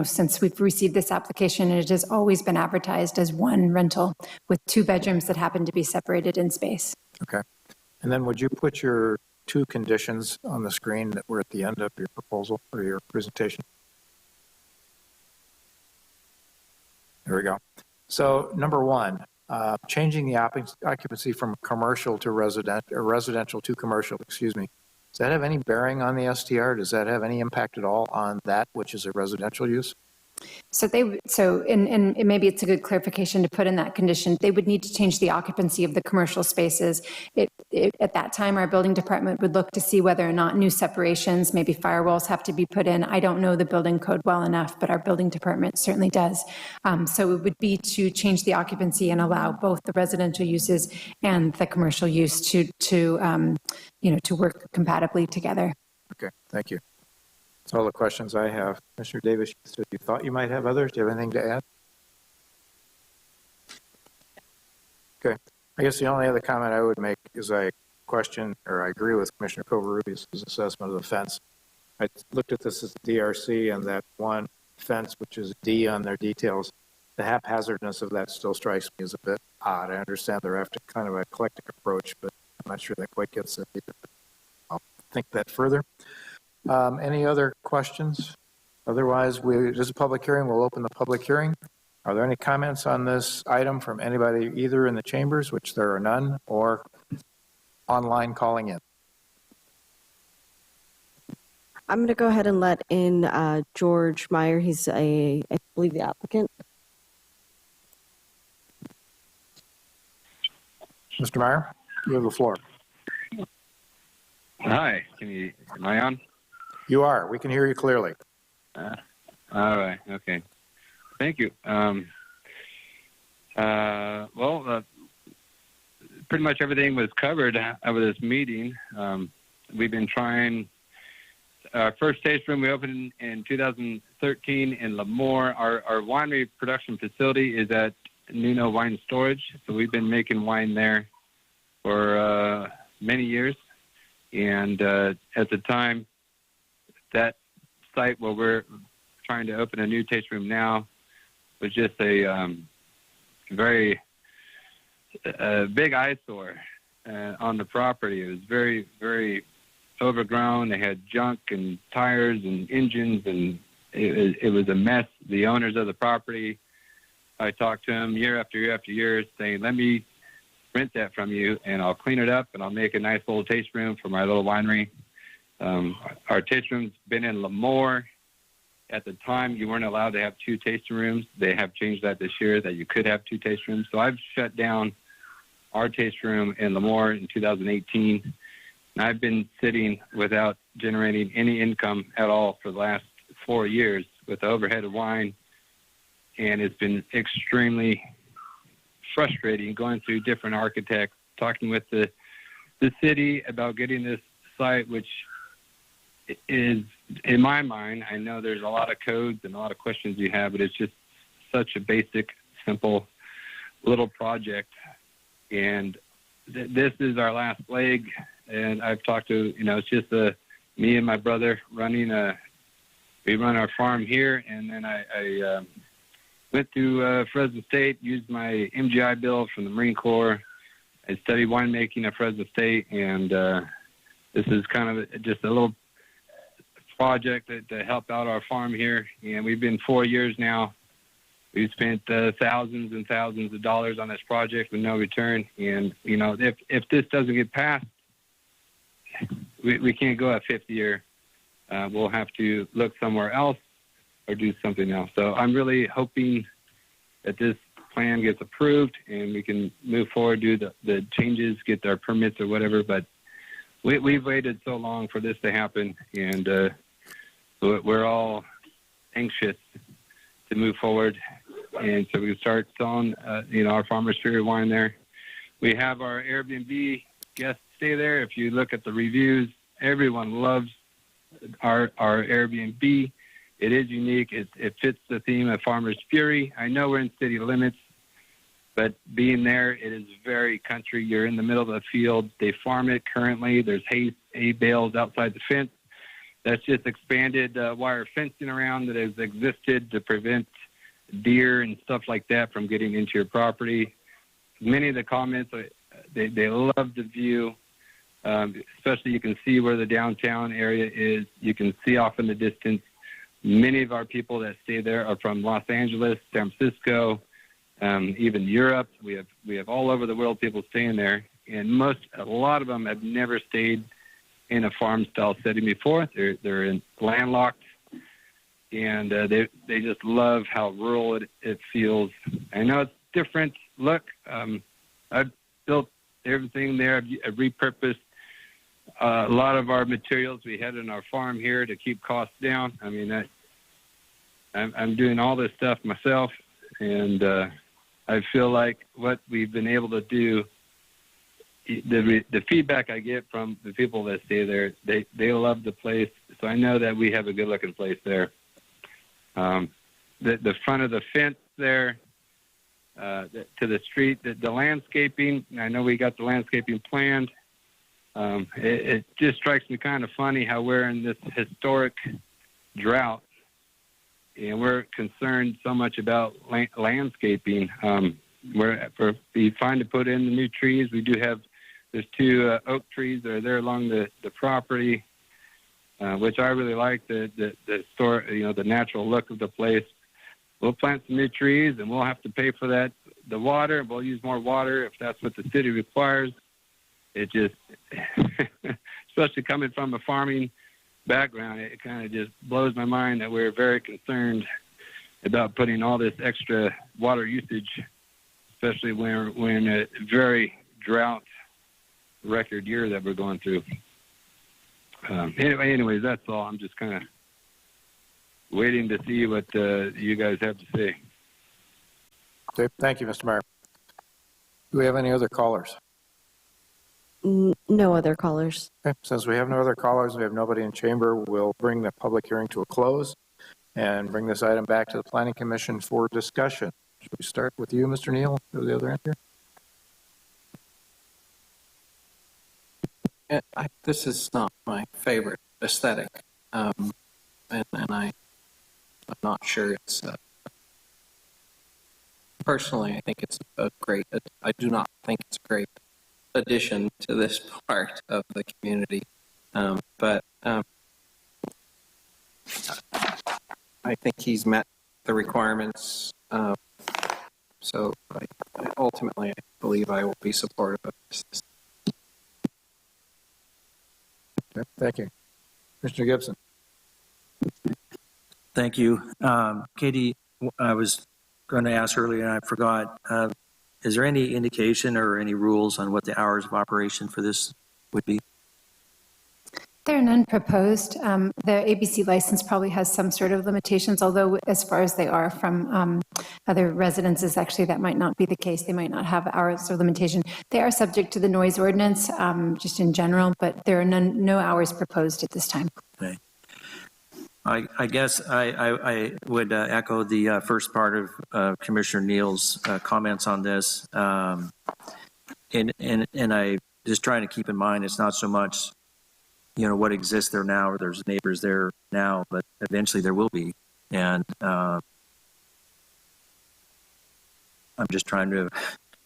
since we've received this application, and it has always been advertised as one rental with 2 bedrooms that happen to be separated in space. Okay. And then would you put your 2 conditions on the screen that were at the end of your proposal or your presentation? There we go. So number 1, changing the occupancy from commercial to residential to commercial, excuse me. Does that have any bearing on the STR? Does that have any impact at all on that, which is a residential use? And maybe it's a good clarification to put in that condition. They would need to change the occupancy of the commercial spaces. At that time, our building department would look to see whether or not new separations, maybe firewalls have to be put in. I don't know the building code well enough, but our building department certainly does. So it would be to change the occupancy and allow both the residential uses and the commercial use to work compatibly together. Okay, thank you. That's all the questions I have. Commissioner Davis, you said you thought you might have others. Do you have anything to add? Okay. I guess the only other comment I would make is I question, or I agree with Commissioner Covarrubias' assessment of the fence. I looked at this as DRC, and that one fence, which is D on their details, the haphazardness of that still strikes me as a bit odd. I understand they're after kind of an eclectic approach, but I'm not sure that quite gets it either. I'll think that further. Any other questions? Otherwise, this is a public hearing. We'll open the public hearing. Are there any comments on this item from anybody either in the chambers, which there are none, or online calling in? I'm going to go ahead and let in George Meyer. He's I believe, the applicant. Mr. Meyer, you have the floor. Hi, am I on? You are. We can hear you clearly. All right. Okay. Thank you. Pretty much everything was covered over this meeting. We've been trying. Our first taste room we opened in 2013 in Lemoore. Our winery production facility is at Nuno Wine Storage, so we've been making wine there for many years. And at the time, that site where we're trying to open a new taste room now was just a very big eyesore on the property. It was very, very overgrown. They had junk and tires and engines, and it was a mess. The owners of the property, I talked to them year after year after year saying, let me rent that from you and I'll clean it up and I'll make a nice little taste room for my little winery. Our taste room's been in Lemoore At the time, you weren't allowed to have 2 tasting rooms. They have changed that this year, that you could have 2 tasting rooms. So I've shut down our tasting room in Lemoore in 2018. And I've been sitting without generating any income at all for the last 4 years with the overhead of wine. And it's been extremely frustrating going through different architects, talking with the city about getting this site, which is, in my mind, I know there's a lot of codes and a lot of questions you have, but it's just such a basic, simple little project. And this is our last leg. And I've talked to, it's just me and my brother running we run our farm here. And then I went to Fresno State, used my MGI bill from the Marine Corps. I studied winemaking at Fresno State. And this is kind of just a little project to help out our farm here. And we've been 4 years now. We've spent thousands and thousands of dollars on this project with no return. And, if this doesn't get passed, we can't go a 5th year. We'll have to look somewhere else or do something else. So I'm really hoping that this plan gets approved and we can move forward, do the changes, get our permits or whatever. But we've waited so long for this to happen, and we're all anxious to move forward. And so we can start selling, our Farmer's Spirit wine there. We have our Airbnb guests stay there. If you look at the reviews, everyone loves our Airbnb. It is unique. It fits the theme of Farmer's Fury. I know we're in city limits, but being there, it is very country. You're in the middle of the field. They farm it currently. There's hay bales outside the fence. That's just expanded wire fencing around that has existed to prevent deer and stuff like that from getting into your property. Many of the comments, they love the view. Especially you can see where the downtown area is. You can see off in the distance. Many of our people that stay there are from Los Angeles, San Francisco, even Europe. We have all over the world people staying there, and a lot of them have never stayed in a farm style setting before. They're in landlocked, and they just love how rural it feels. I know it's different look. I've built everything there. I've repurposed a lot of our materials we had in our farm here to keep costs down. I mean, I'm doing all this stuff myself, and I feel like what we've been able to do, the feedback I get from the people that stay there, they love the place. So I know that we have a good-looking place there. The front of the fence there to the street, the landscaping, I know we got the landscaping planned. It just strikes me kind of funny how we're in this historic drought, and we're concerned so much about landscaping. We're trying to put in the new trees. We do have, there's 2 oak trees that are there along the property, which I really like, the natural look of the place. We'll plant some new trees, and we'll have to pay for that. The water, we'll use more water if that's what the city requires. It just, especially coming from a farming background, it kind of just blows my mind that we're very concerned about putting all this extra water usage, especially when we're in a very drought record year that we're going through. Anyways, that's all. I'm just kind of waiting to see what you guys have to say. Okay, thank you, Mr. Meyer. Do we have any other callers? No other callers. Okay, since we have no other callers, we have nobody in chamber, we'll bring the public hearing to a close and bring this item back to the Planning Commission for discussion. Should we start with you, Mr. Neal, to the other end here? This is not my favorite aesthetic, and I'm not sure it's personally. I think it's a great. I do not think it's a great addition to this part of the community, but I think he's met the requirements. So ultimately, I believe I will be supportive of this. Okay, thank you. Mr. Gibson. Thank you. Katie, I was going to ask earlier and I forgot. Is there any indication or any rules on what the hours of operation for this would be? There are none proposed. The ABC license probably has some sort of limitations, although as far as they are from other residences, actually that might not be the case. They might not have hours of limitation. They are subject to the noise ordinance, just in general, but there are no hours proposed at this time. Okay. I guess I would echo the first part of Commissioner Neal's comments on this. And I just trying to keep in mind, it's not so much, what exists there now, or there's neighbors there now, but eventually there will be. And I'm just trying to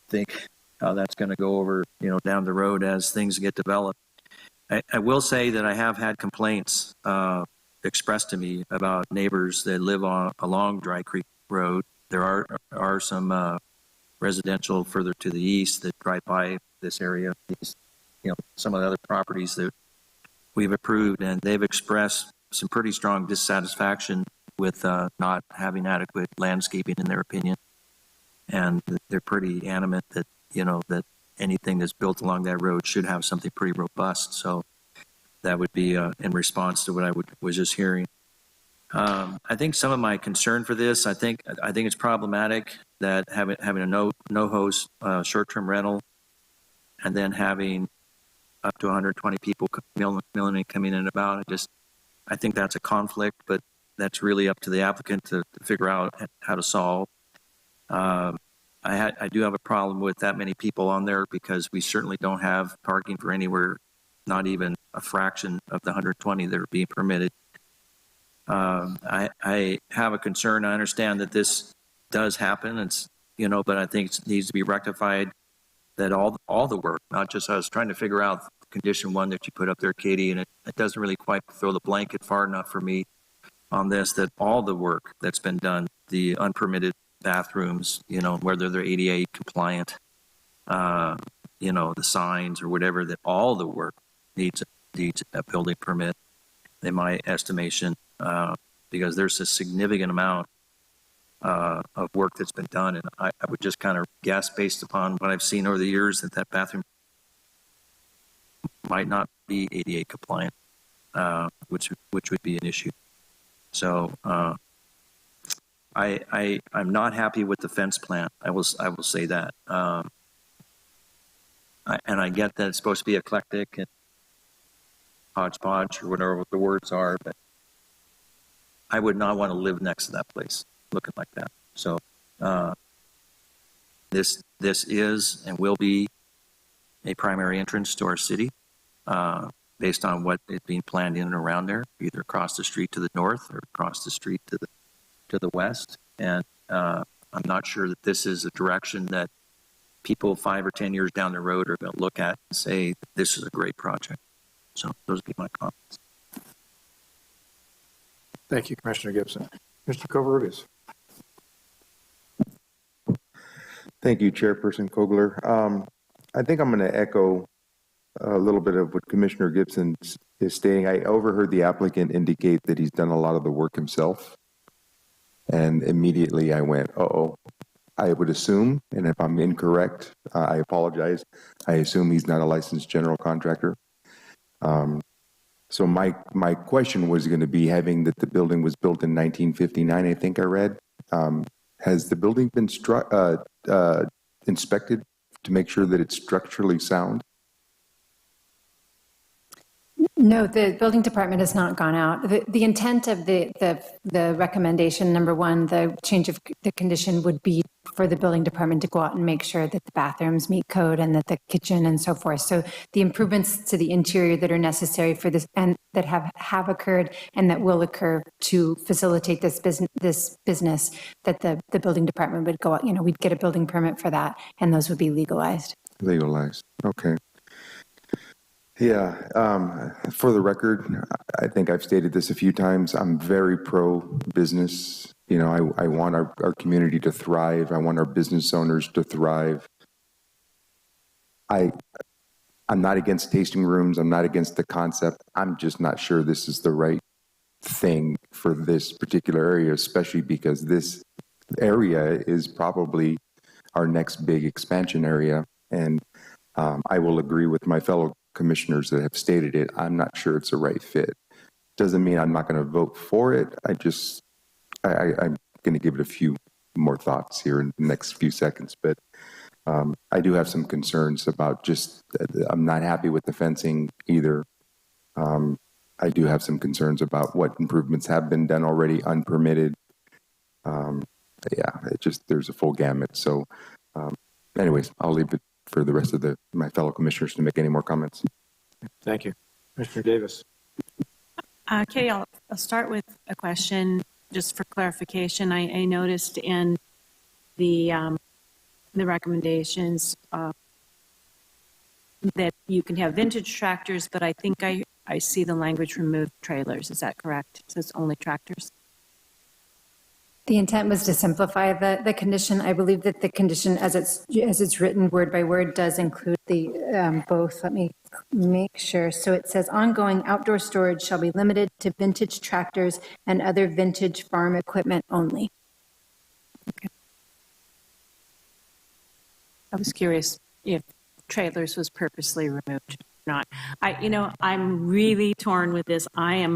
think how that's going to go over, down the road as things get developed. I will say that I have had complaints expressed to me about neighbors that live along Dry Creek Road. There are some residential further to the east that drive by this area. These, some of the other properties that we've approved, and they've expressed some pretty strong dissatisfaction with not having adequate landscaping in their opinion. And they're pretty animate that, that anything that's built along that road should have something pretty robust. So that would be in response to what I was just hearing. I think some of my concern for this, I think it's problematic that having a no-host short-term rental, and then having up to 120 people milling and coming in and about. I think that's a conflict, but that's really up to the applicant to figure out how to solve. I do have a problem with that many people on there because we certainly don't have parking for anywhere, not even a fraction of the 120 that are being permitted. I have a concern. I understand that this does happen. It's, but I think it needs to be rectified, that all the work, not just I was trying to figure out condition one that you put up there, Katie, and it doesn't really quite throw the blanket far enough for me on this, that all the work that's been done, the unpermitted bathrooms, whether they're ADA compliant, the signs or whatever, that all the work needs a building permit, in my estimation, because there's a significant amount of work that's been done. And I would just kind of guess, based upon what I've seen over the years, that bathroom might not be ADA compliant, which would be an issue. So I'm not happy with the fence plan. I will say that. And I get that it's supposed to be eclectic and hodgepodge or whatever the words are, but I would not want to live next to that place looking like that. So this is and will be a primary entrance to our city, based on what is being planned in and around there, either across the street to the north or across the street to the west. And I'm not sure that this is a direction that people 5 or 10 years down the road are going to look at and say, this is a great project. So those would be my comments. Thank you, Commissioner Gibson. Mr. Covarrubias. Thank you, Chairperson Kogler. I think I'm going to echo a little bit of what Commissioner Gibson is stating. I overheard the applicant indicate that he's done a lot of the work himself. And immediately I went, uh-oh. I would assume, and if I'm incorrect, I apologize. I assume he's not a licensed general contractor. So my question was going to be, having that the building was built in 1959, I think I read. Has the building been inspected to make sure that it's structurally sound? No, the building department has not gone out. The intent of the recommendation, number one, the change of the condition would be for the building department to go out and make sure that the bathrooms meet code and that the kitchen and so forth. So the improvements to the interior that are necessary for this and that have occurred and that will occur to facilitate this business, that the building department would go out, we'd get a building permit for that, and those would be legalized. Legalized, okay. Yeah, for the record, I think I've stated this a few times. I'm very pro-business. I want our community to thrive. I want our business owners to thrive. I'm not against tasting rooms. I'm not against the concept. I'm just not sure this is the right thing for this particular area, especially because this area is probably our next big expansion area. And I will agree with my fellow commissioners that have stated it. I'm not sure it's a right fit. Doesn't mean I'm not going to vote for it. I'm going to give it a few more thoughts here in the next few seconds. But I do have some concerns about I'm not happy with the fencing either. I do have some concerns about what improvements have been done already unpermitted. There's a full gamut. So anyways, I'll leave it for the rest of my fellow commissioners to make any more comments. Thank you. Commissioner Davis. Katie, I'll start with a question just for clarification. I noticed in the recommendations that you can have vintage tractors, but I think I see the language remove trailers. Is that correct? It says only tractors. The intent was to simplify the condition. I believe that the condition, as it's written word by word, does include the both. Let me make sure. So it says ongoing outdoor storage shall be limited to vintage tractors and other vintage farm equipment only. Okay. I was curious if trailers was purposely removed or not. I'm really torn with this. I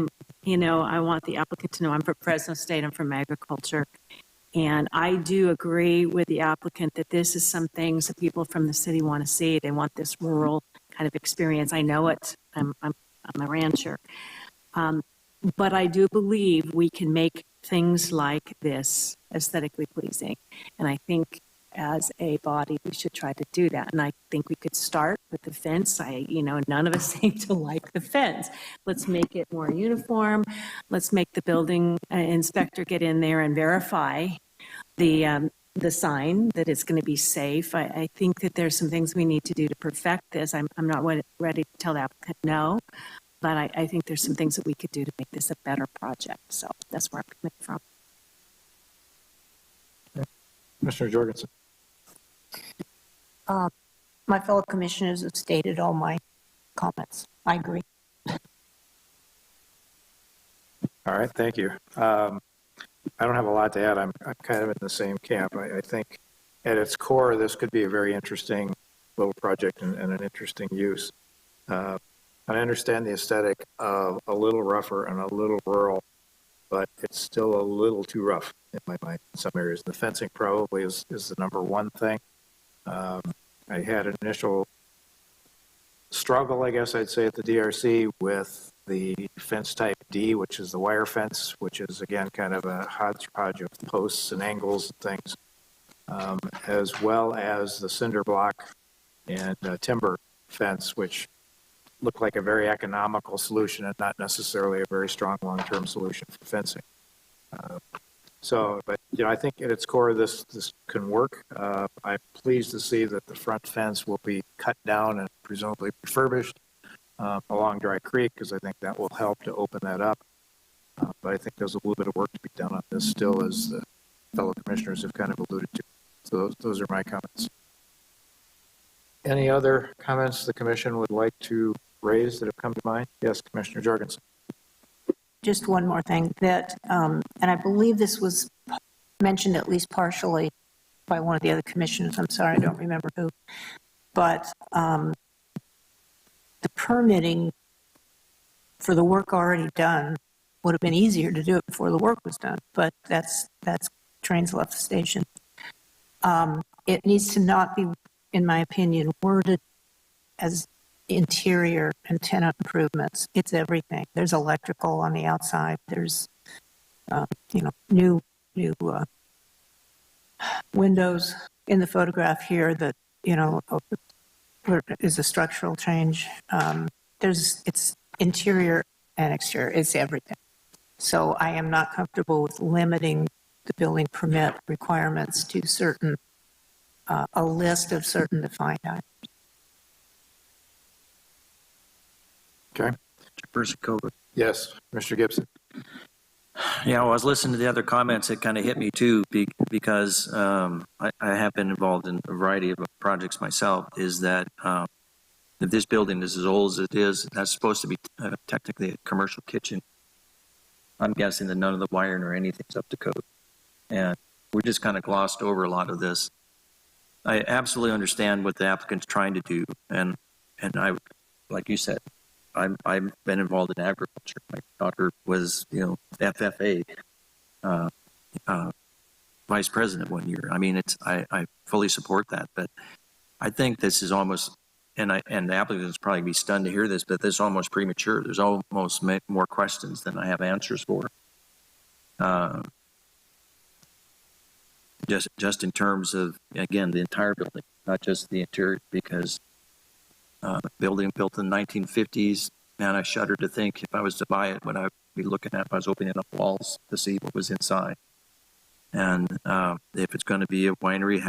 want the applicant to know I'm from Fresno State, I'm from agriculture. And I do agree with the applicant that this is some things that people from the city want to see. They want this rural kind of experience. I know it. I'm a rancher. But I do believe we can make things like this aesthetically pleasing. And I think as a body, we should try to do that. And I think we could start with the fence. None of us seem to like the fence. Let's make it more uniform. Let's make the building inspector get in there and verify the sign that it's going to be safe. I think that there's some things we need to do to perfect this. I'm not ready to tell the applicant no, but I think there's some things that we could do to make this a better project. So that's where I'm coming from. Commissioner Jorgensen. My fellow commissioners have stated all my comments. I agree. All right, thank you. I don't have a lot to add. I'm kind of in the same camp. I think at its core, this could be a very interesting little project and an interesting use. I understand the aesthetic of a little rougher and a little rural, but it's still a little too rough in my mind in some areas. The fencing probably is the number one thing. I had an initial struggle, I guess I'd say, at the DRC with the fence type D, which is the wire fence, which is, again, kind of a hodgepodge of posts and angles and things, as well as the cinder block and timber fence, which look like a very economical solution and not necessarily a very strong long-term solution for fencing. But I think at its core, this can work. I'm pleased to see that the front fence will be cut down and presumably refurbished along Dry Creek, because I think that will help to open that up. But I think there's a little bit of work to be done on this still, as the fellow commissioners have kind of alluded to. So those are my comments. Any other comments the commission would like to raise that have come to mind? Yes, Commissioner Jorgensen. Just one more thing that, and I believe this was mentioned at least partially by one of the other commissioners. I'm sorry, I don't remember who. But the permitting for the work already done would have been easier to do it before the work was done. But that's trains left the station. It needs to not be, in my opinion, worded as interior and tenant improvements. It's everything. There's electrical on the outside. There's, new windows in the photograph here that, is a structural change. It's interior and exterior. It's everything. So I am not comfortable with limiting the building permit requirements to a list of certain defined items. Okay. Person Cobra. Yes, Mr. Gibson. Yeah, well, I was listening to the other comments. It kind of hit me too, because I have been involved in a variety of projects myself. Is that if this building is as old as it is, that's supposed to be technically a commercial kitchen. I'm guessing that none of the wiring or anything's up to code. And we just kind of glossed over a lot of this. I absolutely understand what the applicant's trying to do. And I, like you said, I've been involved in agriculture. My daughter was, FFA vice president one year. I mean, I fully support that, but I think this is almost, and the applicants probably be stunned to hear this, but this is almost premature. There's almost more questions than I have answers for. Just in terms of, again, the entire building, not just the interior, because building built in the 1950s, man, I shudder to think if I was to buy it, what I'd be looking at if I was opening up walls to see what was inside. And if it's going to be a winery,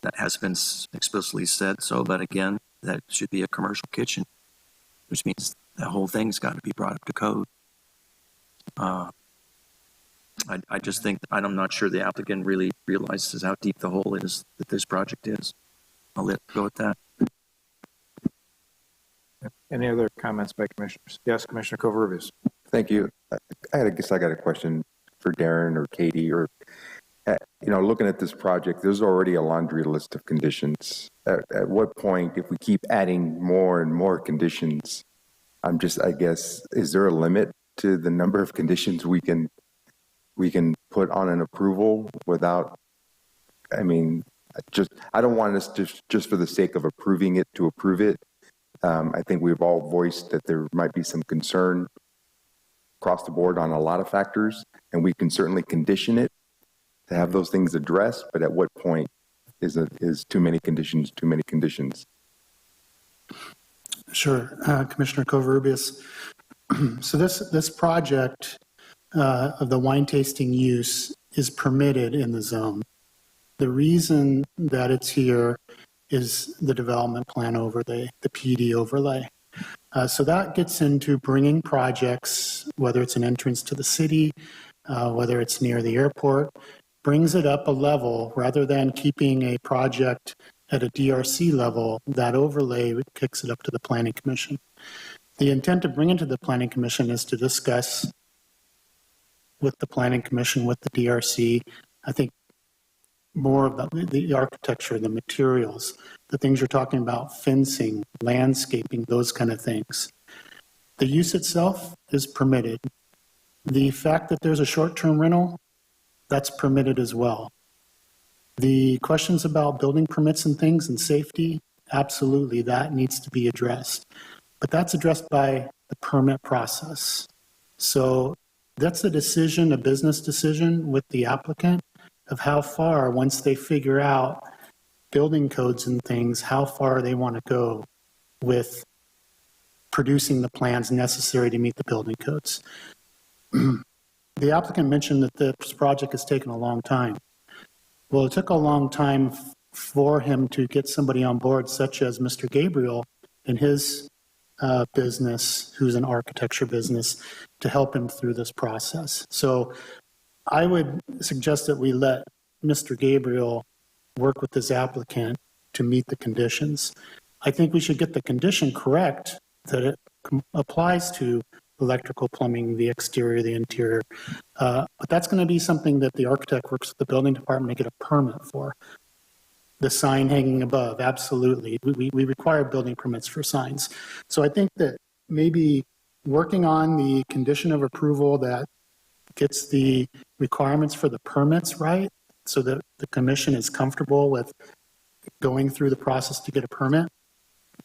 that has been explicitly said so, but again, that should be a commercial kitchen, which means the whole thing's got to be brought up to code. I just think, I'm not sure the applicant really realizes how deep the hole is that this project is. I'll let it go with that. Any other comments by commissioners? Yes, Commissioner Covarrubias. Thank you. I guess I got a question for Darren or Katie, or, looking at this project, there's already a laundry list of conditions. At what point, if we keep adding more and more conditions, I guess, is there a limit to the number of conditions we can put on an approval without, I don't want us just for the sake of approving it to approve it. I think we've all voiced that there might be some concern across the board on a lot of factors, and we can certainly condition it to have those things addressed, but at what point is too many conditions too many conditions? Sure, Commissioner Covarrubias. So this project of the wine tasting use is permitted in the zone. The reason that it's here is the development plan overlay, the PD overlay. So that gets into bringing projects, whether it's an entrance to the city, whether it's near the airport, brings it up a level rather than keeping a project at a DRC level. That overlay kicks it up to the Planning Commission. The intent of bringing it to the Planning Commission is to discuss with the Planning Commission, with the DRC, I think more about the architecture, the materials, the things you're talking about, fencing, landscaping, those kind of things. The use itself is permitted. The fact that there's a short-term rental, that's permitted as well. The questions about building permits and things and safety, absolutely, that needs to be addressed. But that's addressed by the permit process. So that's a decision, a business decision with the applicant of how far, once they figure out building codes and things, how far they want to go with producing the plans necessary to meet the building codes. The applicant mentioned that this project has taken a long time. Well, it took a long time for him to get somebody on board, such as Mr. Gabriel and his business, who's an architecture business, to help him through this process. So I would suggest that we let Mr. Gabriel work with this applicant to meet the conditions. I think we should get the condition correct that it applies to electrical, plumbing, the exterior, the interior. But that's going to be something that the architect works with the building department to get a permit for. The sign hanging above, absolutely. We require building permits for signs. So I think that maybe working on the condition of approval that gets the requirements for the permits right, so that the commission is comfortable with going through the process to get a permit.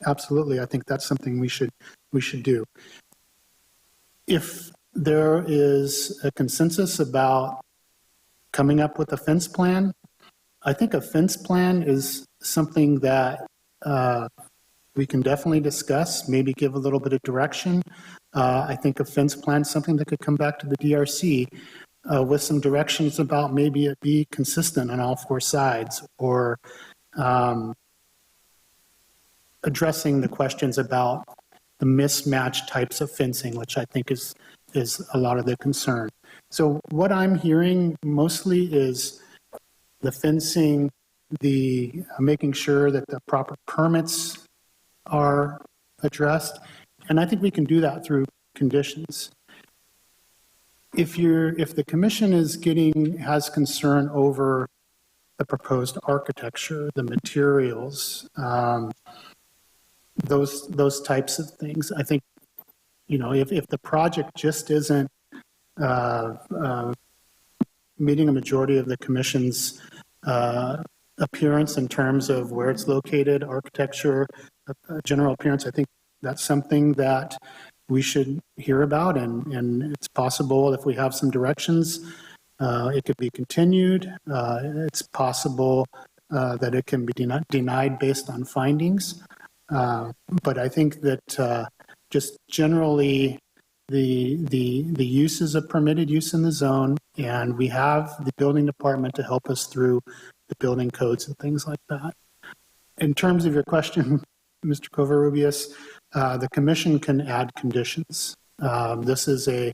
Absolutely, I think that's something we should do. If there is a consensus about coming up with a fence plan, I think a fence plan is something that we can definitely discuss, maybe give a little bit of direction. I think a fence plan is something that could come back to the DRC with some directions about maybe it be consistent on all four sides, or addressing the questions about the mismatched types of fencing, which I think is a lot of the concern. So what I'm hearing mostly is the fencing, the making sure that the proper permits are addressed. And I think we can do that through conditions. if the commission has concern over the proposed architecture, the materials, those types of things, I think, if the project just isn't meeting a majority of the commission's appearance in terms of where it's located, architecture, general appearance, I think that's something that we should hear about, and it's possible if we have some directions, it could be continued. It's possible that it can be denied based on findings. But I think that just generally the use is a permitted use in the zone, and we have the building department to help us through the building codes and things like that. In terms of your question, Mr. Covarrubias, the commission can add conditions. This is a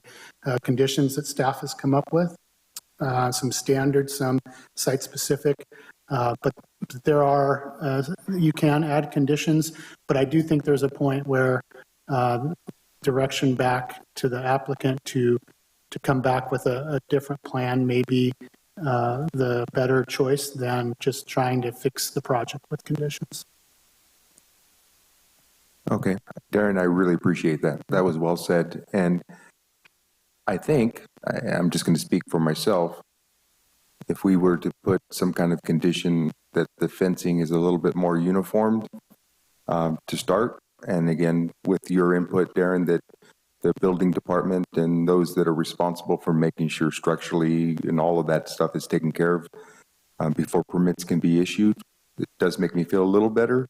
conditions that staff has come up with, some standard, some site-specific, but there are, you can add conditions, but I do think there's a point where direction back to the applicant to come back with a different plan may be the better choice than just trying to fix the project with conditions. Okay, Darren, I really appreciate that. That was well said. And I think, I'm just going to speak for myself, if we were to put some kind of condition that the fencing is a little bit more uniformed to start, and again, with your input, Darren, that the building department and those that are responsible for making sure structurally and all of that stuff is taken care of before permits can be issued, it does make me feel a little better.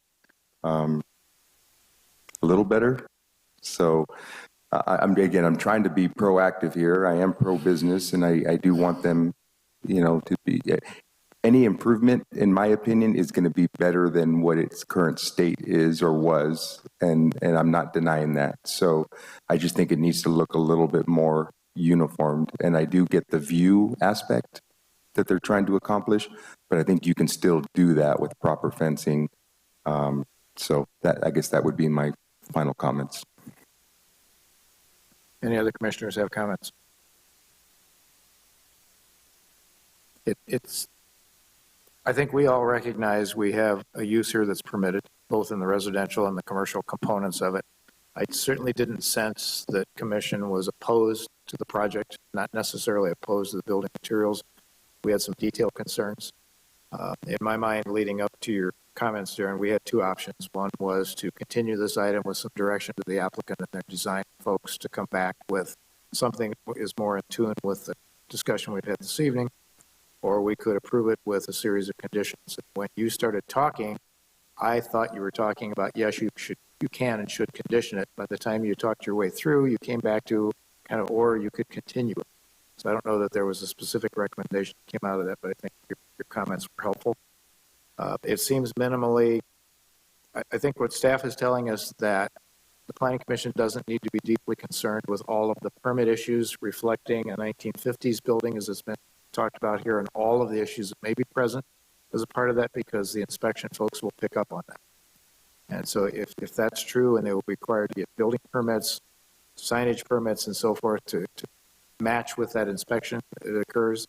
So I'm trying to be proactive here. I am pro-business, and I do want them, to be, any improvement, in my opinion, is going to be better than what its current state is or was, and I'm not denying that. So I just think it needs to look a little bit more uniformed, and I do get the view aspect that they're trying to accomplish, but I think you can still do that with proper fencing. So I guess that would be my final comments. Any other commissioners have comments? I think we all recognize we have a use here that's permitted, both in the residential and the commercial components of it. I certainly didn't sense that commission was opposed to the project, not necessarily opposed to the building materials. We had some detailed concerns. In my mind, leading up to your comments, Darren, we had two options. One was to continue this item with some direction to the applicant and their design folks to come back with something that is more in tune with the discussion we've had this evening, or we could approve it with a series of conditions. When you started talking, I thought you were talking about, yes, you can and should condition it. By the time you talked your way through, you came back to kind of, or you could continue it. So I don't know that there was a specific recommendation that came out of that, but I think your comments were helpful. It seems minimally, I think what staff is telling us that the Planning Commission doesn't need to be deeply concerned with all of the permit issues reflecting a 1950s building as it's been talked about here, and all of the issues that may be present as a part of that, because the inspection folks will pick up on that. And so if that's true, and they will be required to get building permits, signage permits, and so forth to match with that inspection that occurs,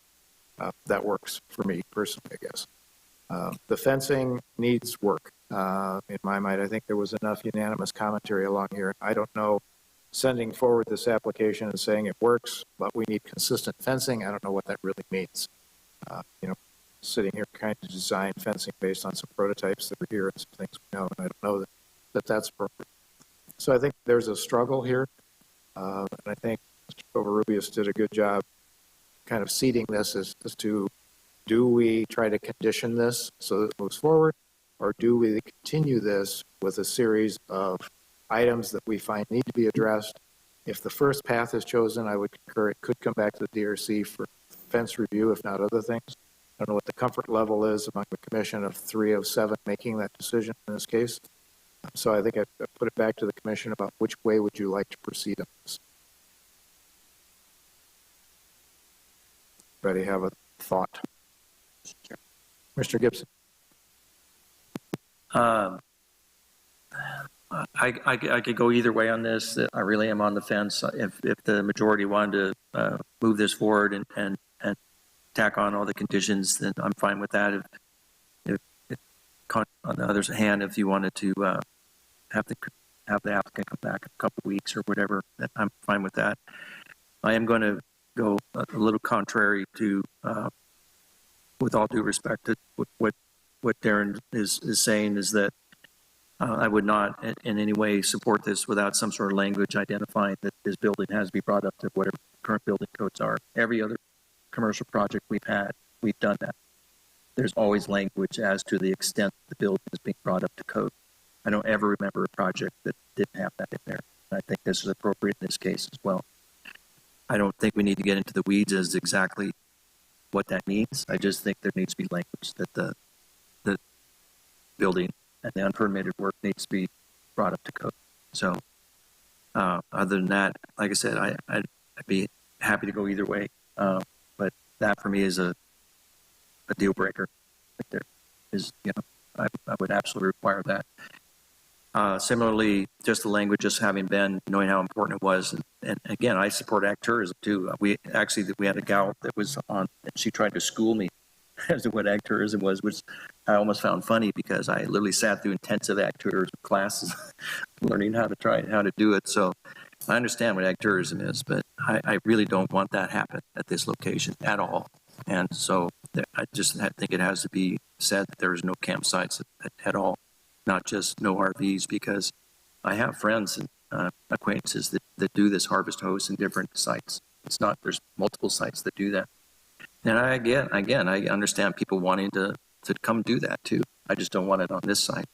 that works for me personally, I guess. The fencing needs work. In my mind, I think there was enough unanimous commentary along here. I don't know, sending forward this application and saying it works, but we need consistent fencing. I don't know what that really means. Sitting here trying to design fencing based on some prototypes that are here and some things we know, and I don't know that that's appropriate. So I think there's a struggle here, and I think Mr. Covarrubias did a good job kind of seeding this as to, do we try to condition this so that it moves forward, or do we continue this with a series of items that we find need to be addressed? If the first path is chosen, I would concur it could come back to the DRC for fence review, if not other things. I don't know what the comfort level is among the commission of 3 of 7 making that decision in this case. So I think I put it back to the commission about which way would you like to proceed on this. Anybody have a thought? Mr. Gibson. I could go either way on this. I really am on the fence. If the majority wanted to move this forward and tack on all the conditions, then I'm fine with that. If on the other hand, if you wanted to have the applicant come back in a couple of weeks or whatever, then I'm fine with that. I am going to go a little contrary to, with all due respect, to what Darren is saying, is that I would not in any way support this without some sort of language identifying that this building has to be brought up to whatever current building codes are. Every other commercial project we've done that. There's always language as to the extent the building is being brought up to code. I don't ever remember a project that didn't have that in there. I think this is appropriate in this case as well. I don't think we need to get into the weeds as exactly what that means. I just think there needs to be language that the building and the unpermitted work needs to be brought up to code. So other than that, like I said, I'd be happy to go either way. But that for me is a deal breaker. There is, I would absolutely require that. Similarly, just the language, just having been, knowing how important it was. And again, I support ag tourism too. We had a gal that was on, and she tried to school me as to what ag tourism was, which I almost found funny because I literally sat through intensive ag tourism classes learning how to do it. So I understand what ag tourism is, but I really don't want that happen at this location at all. And so I think it has to be said that there is no campsites at all, not just no RVs, because I have friends and acquaintances that do this harvest host in different sites. It's not, there's multiple sites that do that. And I understand people wanting to come do that too. I just don't want it on this site.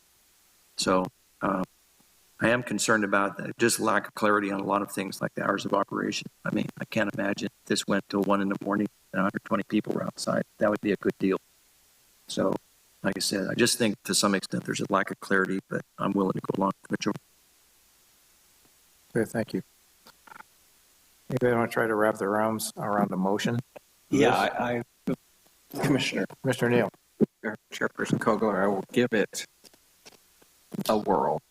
So I am concerned about just lack of clarity on a lot of things like the hours of operation. I mean, I can't imagine if this went till 1 a.m. and 120 people were outside. That would be a good deal. So like I said, I just think to some extent there's a lack of clarity, but I'm willing to go along with the majority. Okay, thank you. Anybody want to try to wrap their arms around the motion? Yeah, Commissioner Neal. Chairperson Kogler, I will give it a whirl.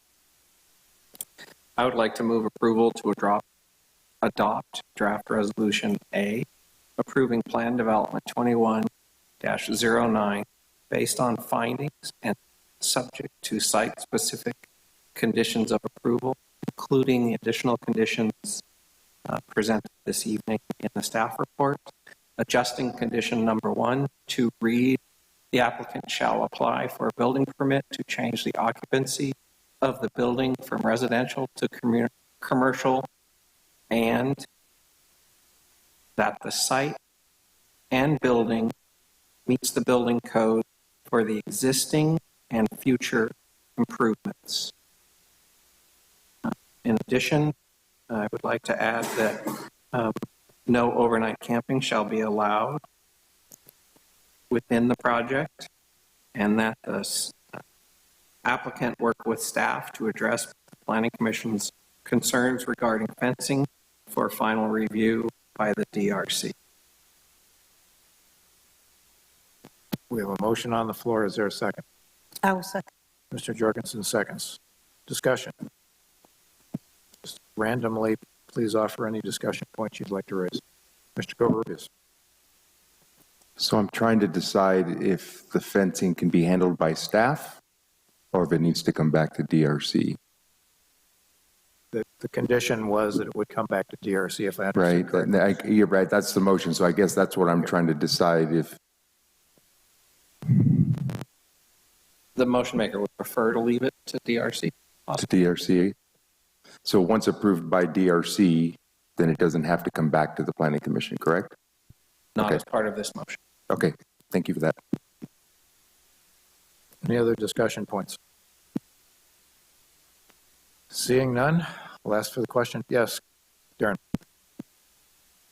I would like to move approval to adopt draft resolution A, approving plan development 21-09 based on findings and subject to site-specific conditions of approval, including the additional conditions presented this evening in the staff report. Adjusting condition number 1 to read, the applicant shall apply for a building permit to change the occupancy of the building from residential to commercial, and that the site and building meets the building code for the existing and future improvements. In addition, I would like to add that no overnight camping shall be allowed within the project, and that the applicant work with staff to address the Planning Commission's concerns regarding fencing for final review by the DRC. We have a motion on the floor. Is there a second? I will second. Mr. Jorgensen seconds. Discussion. Just randomly, please offer any discussion points you'd like to raise. Mr. Covarrubias. So I'm trying to decide if the fencing can be handled by staff or if it needs to come back to DRC. The condition was that it would come back to DRC if I understand correctly. Right, you're right, that's the motion. So I guess that's what I'm trying to decide if. The motion maker would prefer to leave it to DRC. To DRC. So once approved by DRC, then it doesn't have to come back to the Planning Commission, correct? Not okay. as part of this motion. Okay, thank you for that. Any other discussion points? Seeing none, I'll ask for the question. Yes, Darren.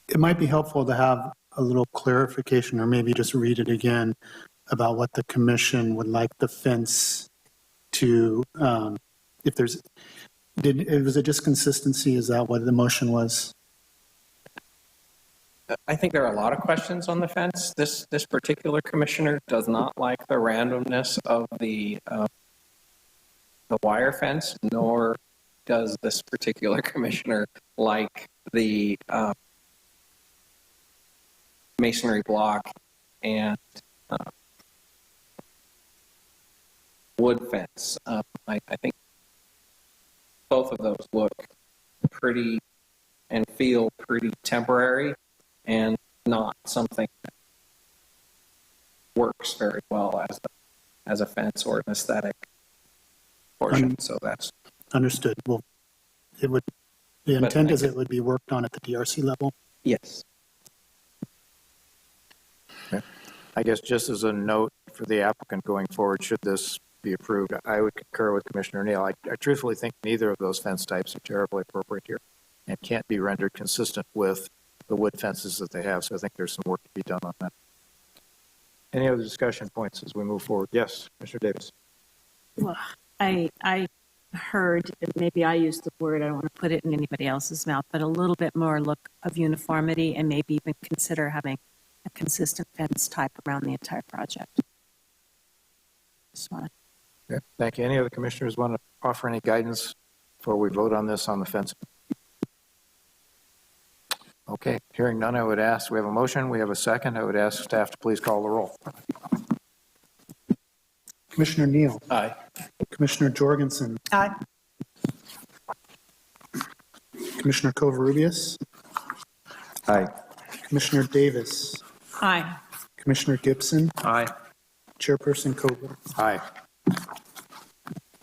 It might be helpful to have a little clarification, or maybe just read it again, about what the commission would like the fence to, if there's, was it just consistency? Is that what the motion was? I think there are a lot of questions on the fence. This particular commissioner does not like the randomness of the the wire fence, nor does this particular commissioner like the masonry block and wood fence. I think both of those look pretty and feel pretty temporary and not something that works very well as a fence or an aesthetic portion. So that's Understood. Well, the intent is it would be worked on at the DRC level? yes. Okay. I guess just as a note for the applicant going forward, should this be approved, I would concur with Commissioner Neal. I truthfully think neither of those fence types are terribly appropriate here and can't be rendered consistent with the wood fences that they have. So I think there's some work to be done on that. Any other discussion points as we move forward? Yes, Mr. Davis. Well, I heard, maybe I used the word, I don't want to put it in anybody else's mouth, but a little bit more look of uniformity and maybe even consider having a consistent fence type around the entire project. Just want to. Okay, thank you. Any other commissioners want to offer any guidance before we vote on this on the fence? Okay, hearing none, I would ask, we have a motion, we have a second. I would ask staff to please call the roll. Commissioner Neal. Aye. Commissioner Jorgensen. Aye. Commissioner Covarrubias. Aye. Commissioner Davis. Aye. Commissioner Gibson. Aye. Chairperson Kogler. Aye.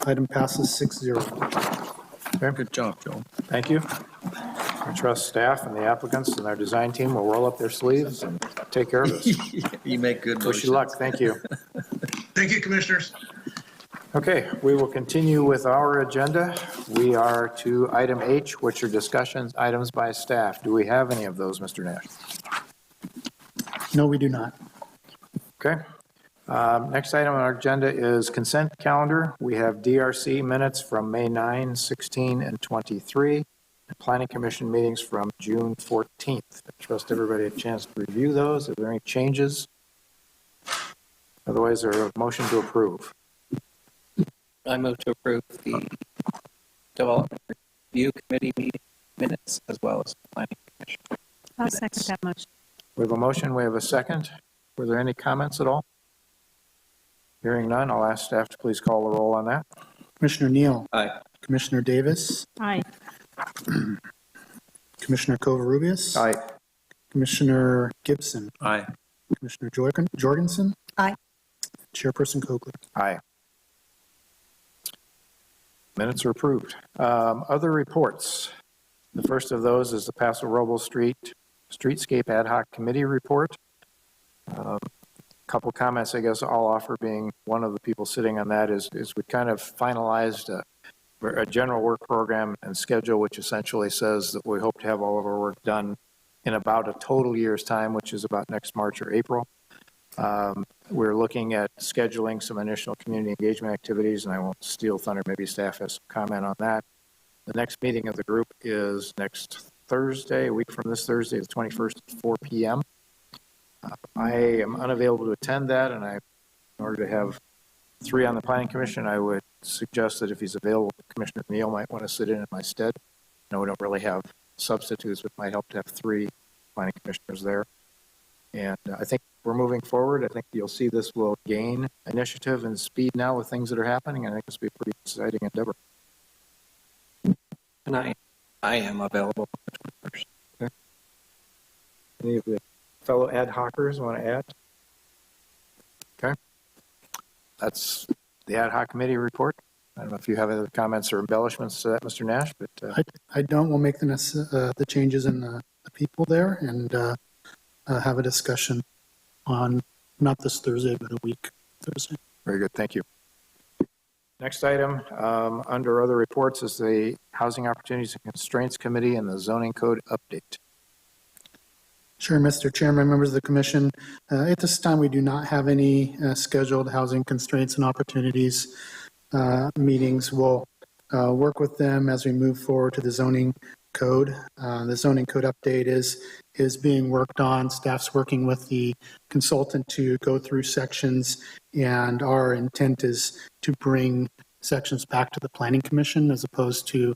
Item passes 6-0. Okay. Good job, Joel. Thank you. I trust staff and the applicants and our design team will roll up their sleeves and take care of this. You make good Wish you luck. Thank you. Thank you, commissioners. Okay, we will continue with our agenda. We are to item H, which are discussions items by staff. Do we have any of those, Mr. Nash? No, we do not. Okay. Next item on our agenda is consent calendar. We have DRC minutes from May 9, 16, and 23, and Planning Commission meetings from June 14th. I trust everybody had a chance to review those. Are there any changes? Otherwise, there is a motion to approve. I move to approve the Development Review Committee meeting minutes as well as the Planning Commission. I'll second that motion. We have a motion, we have a second. Were there any comments at all? Hearing none, I'll ask staff to please call the roll on that. Commissioner Neal. Aye. Commissioner Davis. Aye. Commissioner Covarrubias. Aye. Commissioner Gibson. Aye. Commissioner Jorgensen. Aye. Chairperson Kogler. Aye. Minutes are approved. Other reports. The first of those is the Paso Robles Streetscape Ad Hoc Committee report. Couple comments, I guess I'll offer, being one of the people sitting on that, is we kind of finalized a general work program and schedule, which essentially says that we hope to have all of our work done in about a total year's time, which is about next March or April. We're looking at scheduling some initial community engagement activities, and I won't steal thunder. Maybe staff has some comment on that. The next meeting of the group is next Thursday, a week from this Thursday, the 21st at 4 p.m. I am unavailable to attend that, and in order to have 3 on the Planning Commission, I would suggest that if he's available, Commissioner Neal might want to sit in my stead. No, we don't really have substitutes, but it might help to have 3 Planning Commissioners there. And I think we're moving forward. I think you'll see this will gain initiative and speed now with things that are happening. I think this will be a pretty exciting endeavor. And I am available on the 21st. Okay. Any of the fellow ad hocers want to add? Okay. That's the ad hoc committee report. I don't know if you have other comments or embellishments to that, Mr. Nash, but I don't. We'll make the changes in the people there and have a discussion on not this Thursday, but a week Thursday. Very good. Thank you. Next item under other reports is the Housing Opportunities and Constraints Committee and the Zoning Code update. Sure, Mr. Chairman, members of the Commission. At this time, we do not have any scheduled housing constraints and opportunities meetings. We'll work with them as we move forward to the zoning code. The zoning code update is being worked on. Staff's working with the consultant to go through sections, and our intent is to bring sections back to the Planning Commission as opposed to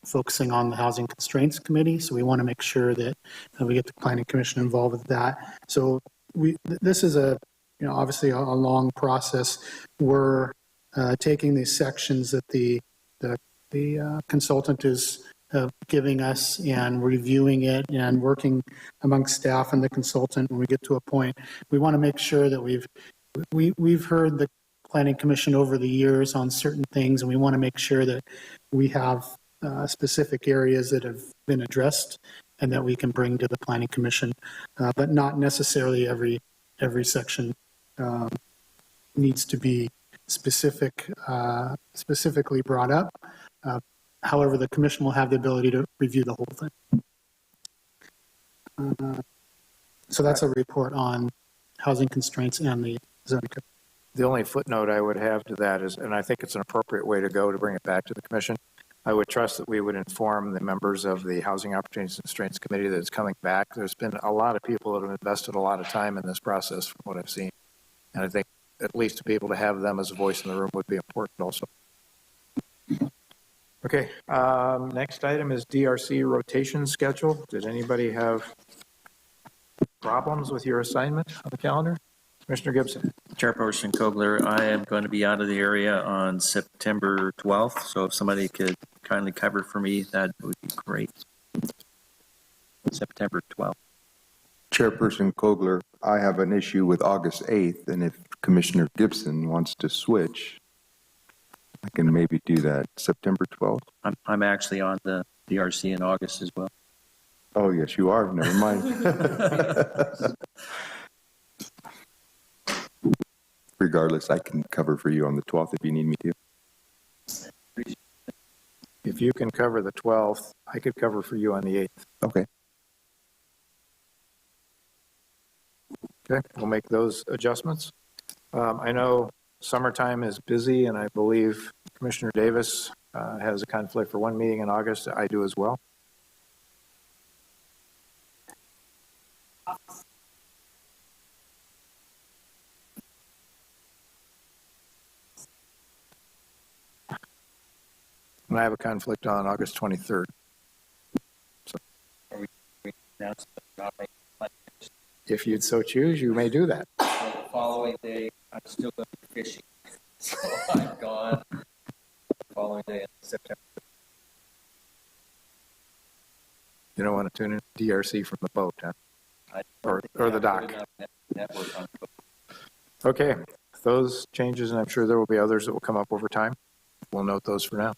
focusing on the Housing Constraints Committee. So we want to make sure that we get the Planning Commission involved with that. So this is obviously a long process. We're taking these sections that the consultant is giving us and reviewing it and working amongst staff and the consultant. When we get to a point, we want to make sure that we've heard the Planning Commission over the years on certain things, and we want to make sure that we have specific areas that have been addressed and that we can bring to the Planning Commission, but not necessarily every section needs to be specifically brought up. However, the commission will have the ability to review the whole thing. So that's a report on housing constraints and the zoning code. The only footnote I would have to that is, and I think it's an appropriate way to go to bring it back to the commission, I would trust that we would inform the members of the Housing Opportunities and Constraints Committee that it's coming back. There's been a lot of people that have invested a lot of time in this process from what I've seen. And I think at least to be able to have them as a voice in the room would be important also. Okay, next item is DRC Rotation Schedule. Did anybody have problems with your assignment on the calendar? Commissioner Gibson. Chairperson Kogler, I am going to be out of the area on September 12th, so if somebody could kindly cover for me, that would be great. September 12th. Chairperson Kogler, I have an issue with August 8th, and if Commissioner Gibson wants to switch, I can maybe do that. September 12th? I'm actually on the DRC in August as well. Oh, yes, you are. Never mind. Regardless, I can cover for you on the 12th if you need me to. If you can cover the 12th, I could cover for you on the 8th. Okay. Okay, we'll make those adjustments. I know summertime is busy, and I believe Commissioner Davis has a conflict for one meeting in August. I do as well. And I have a conflict on August 23rd. So, if you'd so choose, you may do that. The following day, I'm still going to be fishing. So I'm gone. The following day in September. You don't want to tune in DRC from the boat, huh? Or the dock. Okay, those changes, and I'm sure there will be others that will come up over time. We'll note those for now.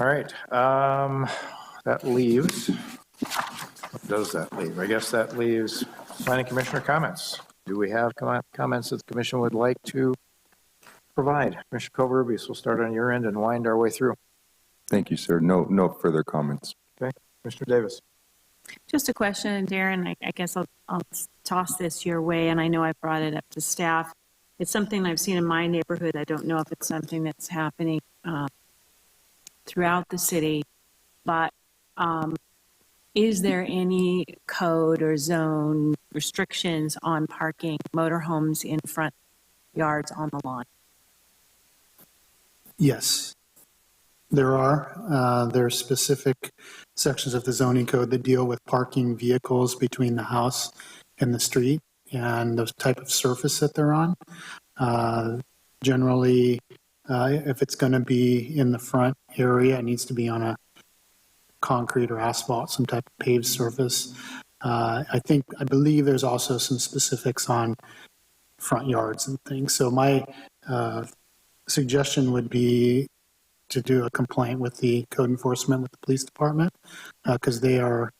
All right, that leaves, what does that leave? I guess that leaves Planning Commissioner comments. Do we have comments that the Commission would like to provide? Commissioner Covarrubias, we'll start on your end and wind our way through. Thank you, sir. No further comments. Okay, Commissioner Davis. Just a question, Darren, I guess I'll toss this your way, and I know I brought it up to staff. It's something I've seen in my neighborhood. I don't know if it's something that's happening throughout the city, but is there any code or zone restrictions on parking motorhomes in front yards on the lawn? Yes, there are. There are specific sections of the zoning code that deal with parking vehicles between the house and the street and the type of surface that they're on. Generally, if it's going to be in the front area, it needs to be on a concrete or asphalt, some type of paved surface. I believe there's also some specifics on front yards and things. So my suggestion would be to do a complaint with the code enforcement with the police department because they are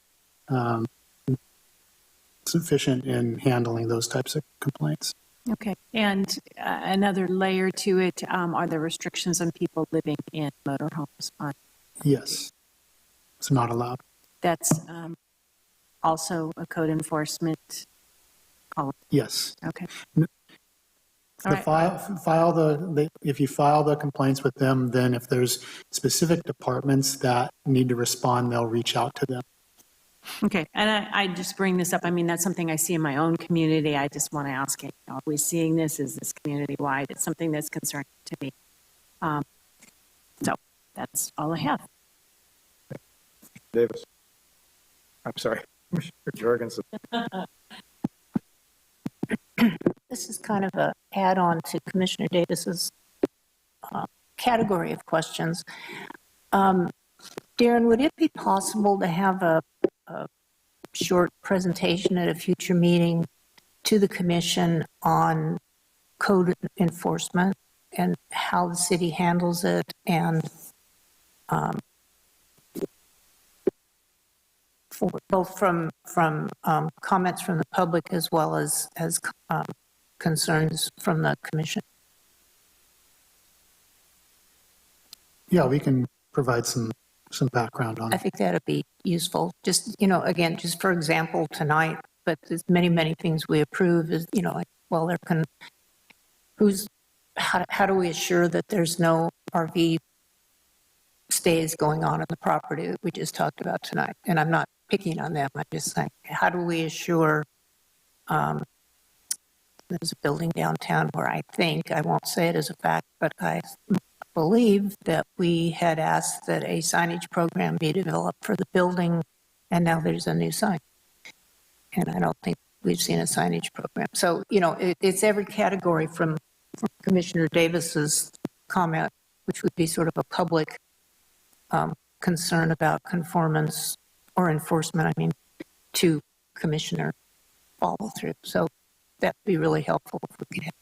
sufficient in handling those types of complaints. Okay. And another layer to it, are there restrictions on people living in motorhomes? Yes. It's not allowed. That's also a code enforcement call? Yes. Okay. If you file the complaints with them, then if there's specific departments that need to respond, they'll reach out to them. Okay, and I just bring this up. I mean, that's something I see in my own community. I just want to ask, are we seeing this? Is this community-wide? It's something that's concerning to me. So that's all I have. Davis. I'm sorry, Commissioner Jorgensen. This is kind of a add-on to Commissioner Davis's category of questions. Darren, would it be possible to have a short presentation at a future meeting to the commission on code enforcement and how the city handles it, and both from comments from the public as well as concerns from the commission? Yeah, we can provide some background on I it. think that'd be useful. Just, again, just for example, tonight, but there's many things we approve is, like, well, how do we assure that there's no RV stays going on the property that we just talked about tonight? And I'm not picking on them. I'm just saying, how do we assure there's a building downtown where I won't say it as a fact, but I believe that we had asked that a signage program be developed for the building, and now there's a new sign. And I don't think we've seen a signage program. So, it's every category from Commissioner Davis's comment, which would be sort of a public concern about conformance or enforcement, to Commissioner follow through. So that'd be really helpful if we could have.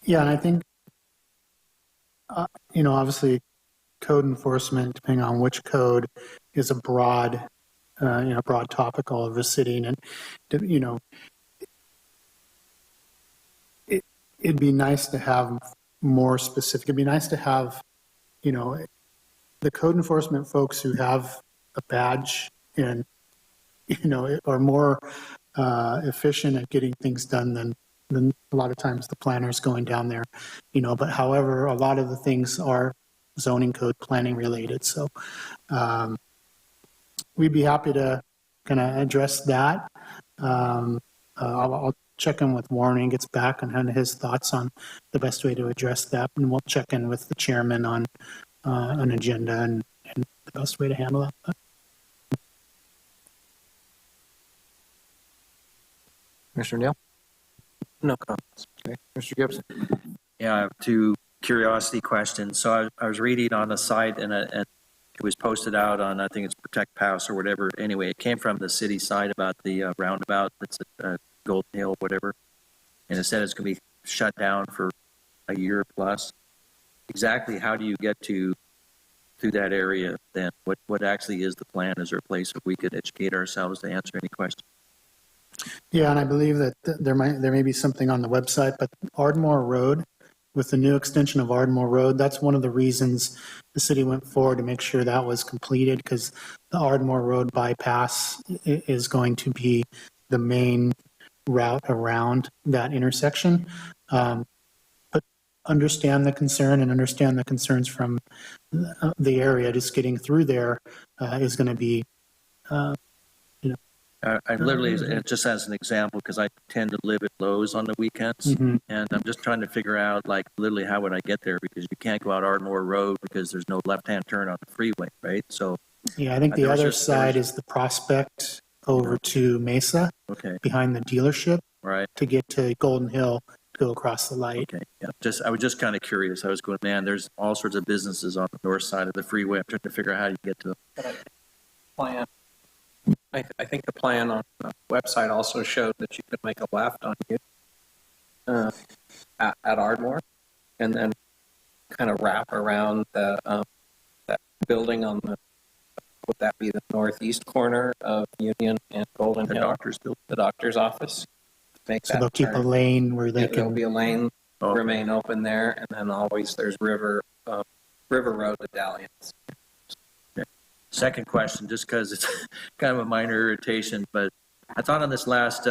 Yeah, and I think, obviously code enforcement, depending on which code, is a broad topic all over the city. And, it'd be nice to have more specific. It'd be nice to have, the code enforcement folks who have a badge and, are more efficient at getting things done than a lot of times the planners going down there, but however, a lot of the things are zoning code planning related. So we'd be happy to kind of address that. I'll check in with Warren when he gets back on his thoughts on the best way to address that. And we'll check in with the chairman on an agenda and the best way to handle that. Commissioner Neal? No comments. Okay. Mr. Gibson? Yeah, I have two curiosity questions. So I was reading on the site, and it was posted out on, I think it's Protect Pass or whatever. Anyway, it came from the city side about the roundabout that's at Golden Hill, whatever. And it said it's going to be shut down for a year plus. Exactly how do you get through that area then? What actually is the plan? Is there a place where we could educate ourselves to answer any questions? Yeah, and I believe that there may be something on the website, but Ardmore Road, with the new extension of Ardmore Road, that's one of the reasons the city went forward to make sure that was completed, because the Ardmore Road bypass is going to be the main route around that intersection. But understand the concern and understand the concerns from the area. Just getting through there is going to be I literally, just as an example, because I tend to live at Lowe's on the weekends, and I'm just trying to figure out, like, literally how would I get there, because you can't go out Ardmore Road because there's no left-hand turn on the freeway, right? So yeah, I think the other side is the Prospect over to Mesa, behind the dealership, right, to get to Golden Hill, to go across the light. Okay, yeah. I was just kind of curious. I was going, man, there's all sorts of businesses on the north side of the freeway. I'm trying to figure out how you get to them. Plan. I think the plan on the website also showed that you could make a left on you at Ardmore, and then kind of wrap around the that building on the, would that be the northeast corner of Union and Golden Hill? The doctor's office. Make So that they'll keep turn. a lane where they There'll can. be a lane remain open there, and then always there's River Road to Dalliance. Second question, just because it's kind of a minor irritation, but I thought on this last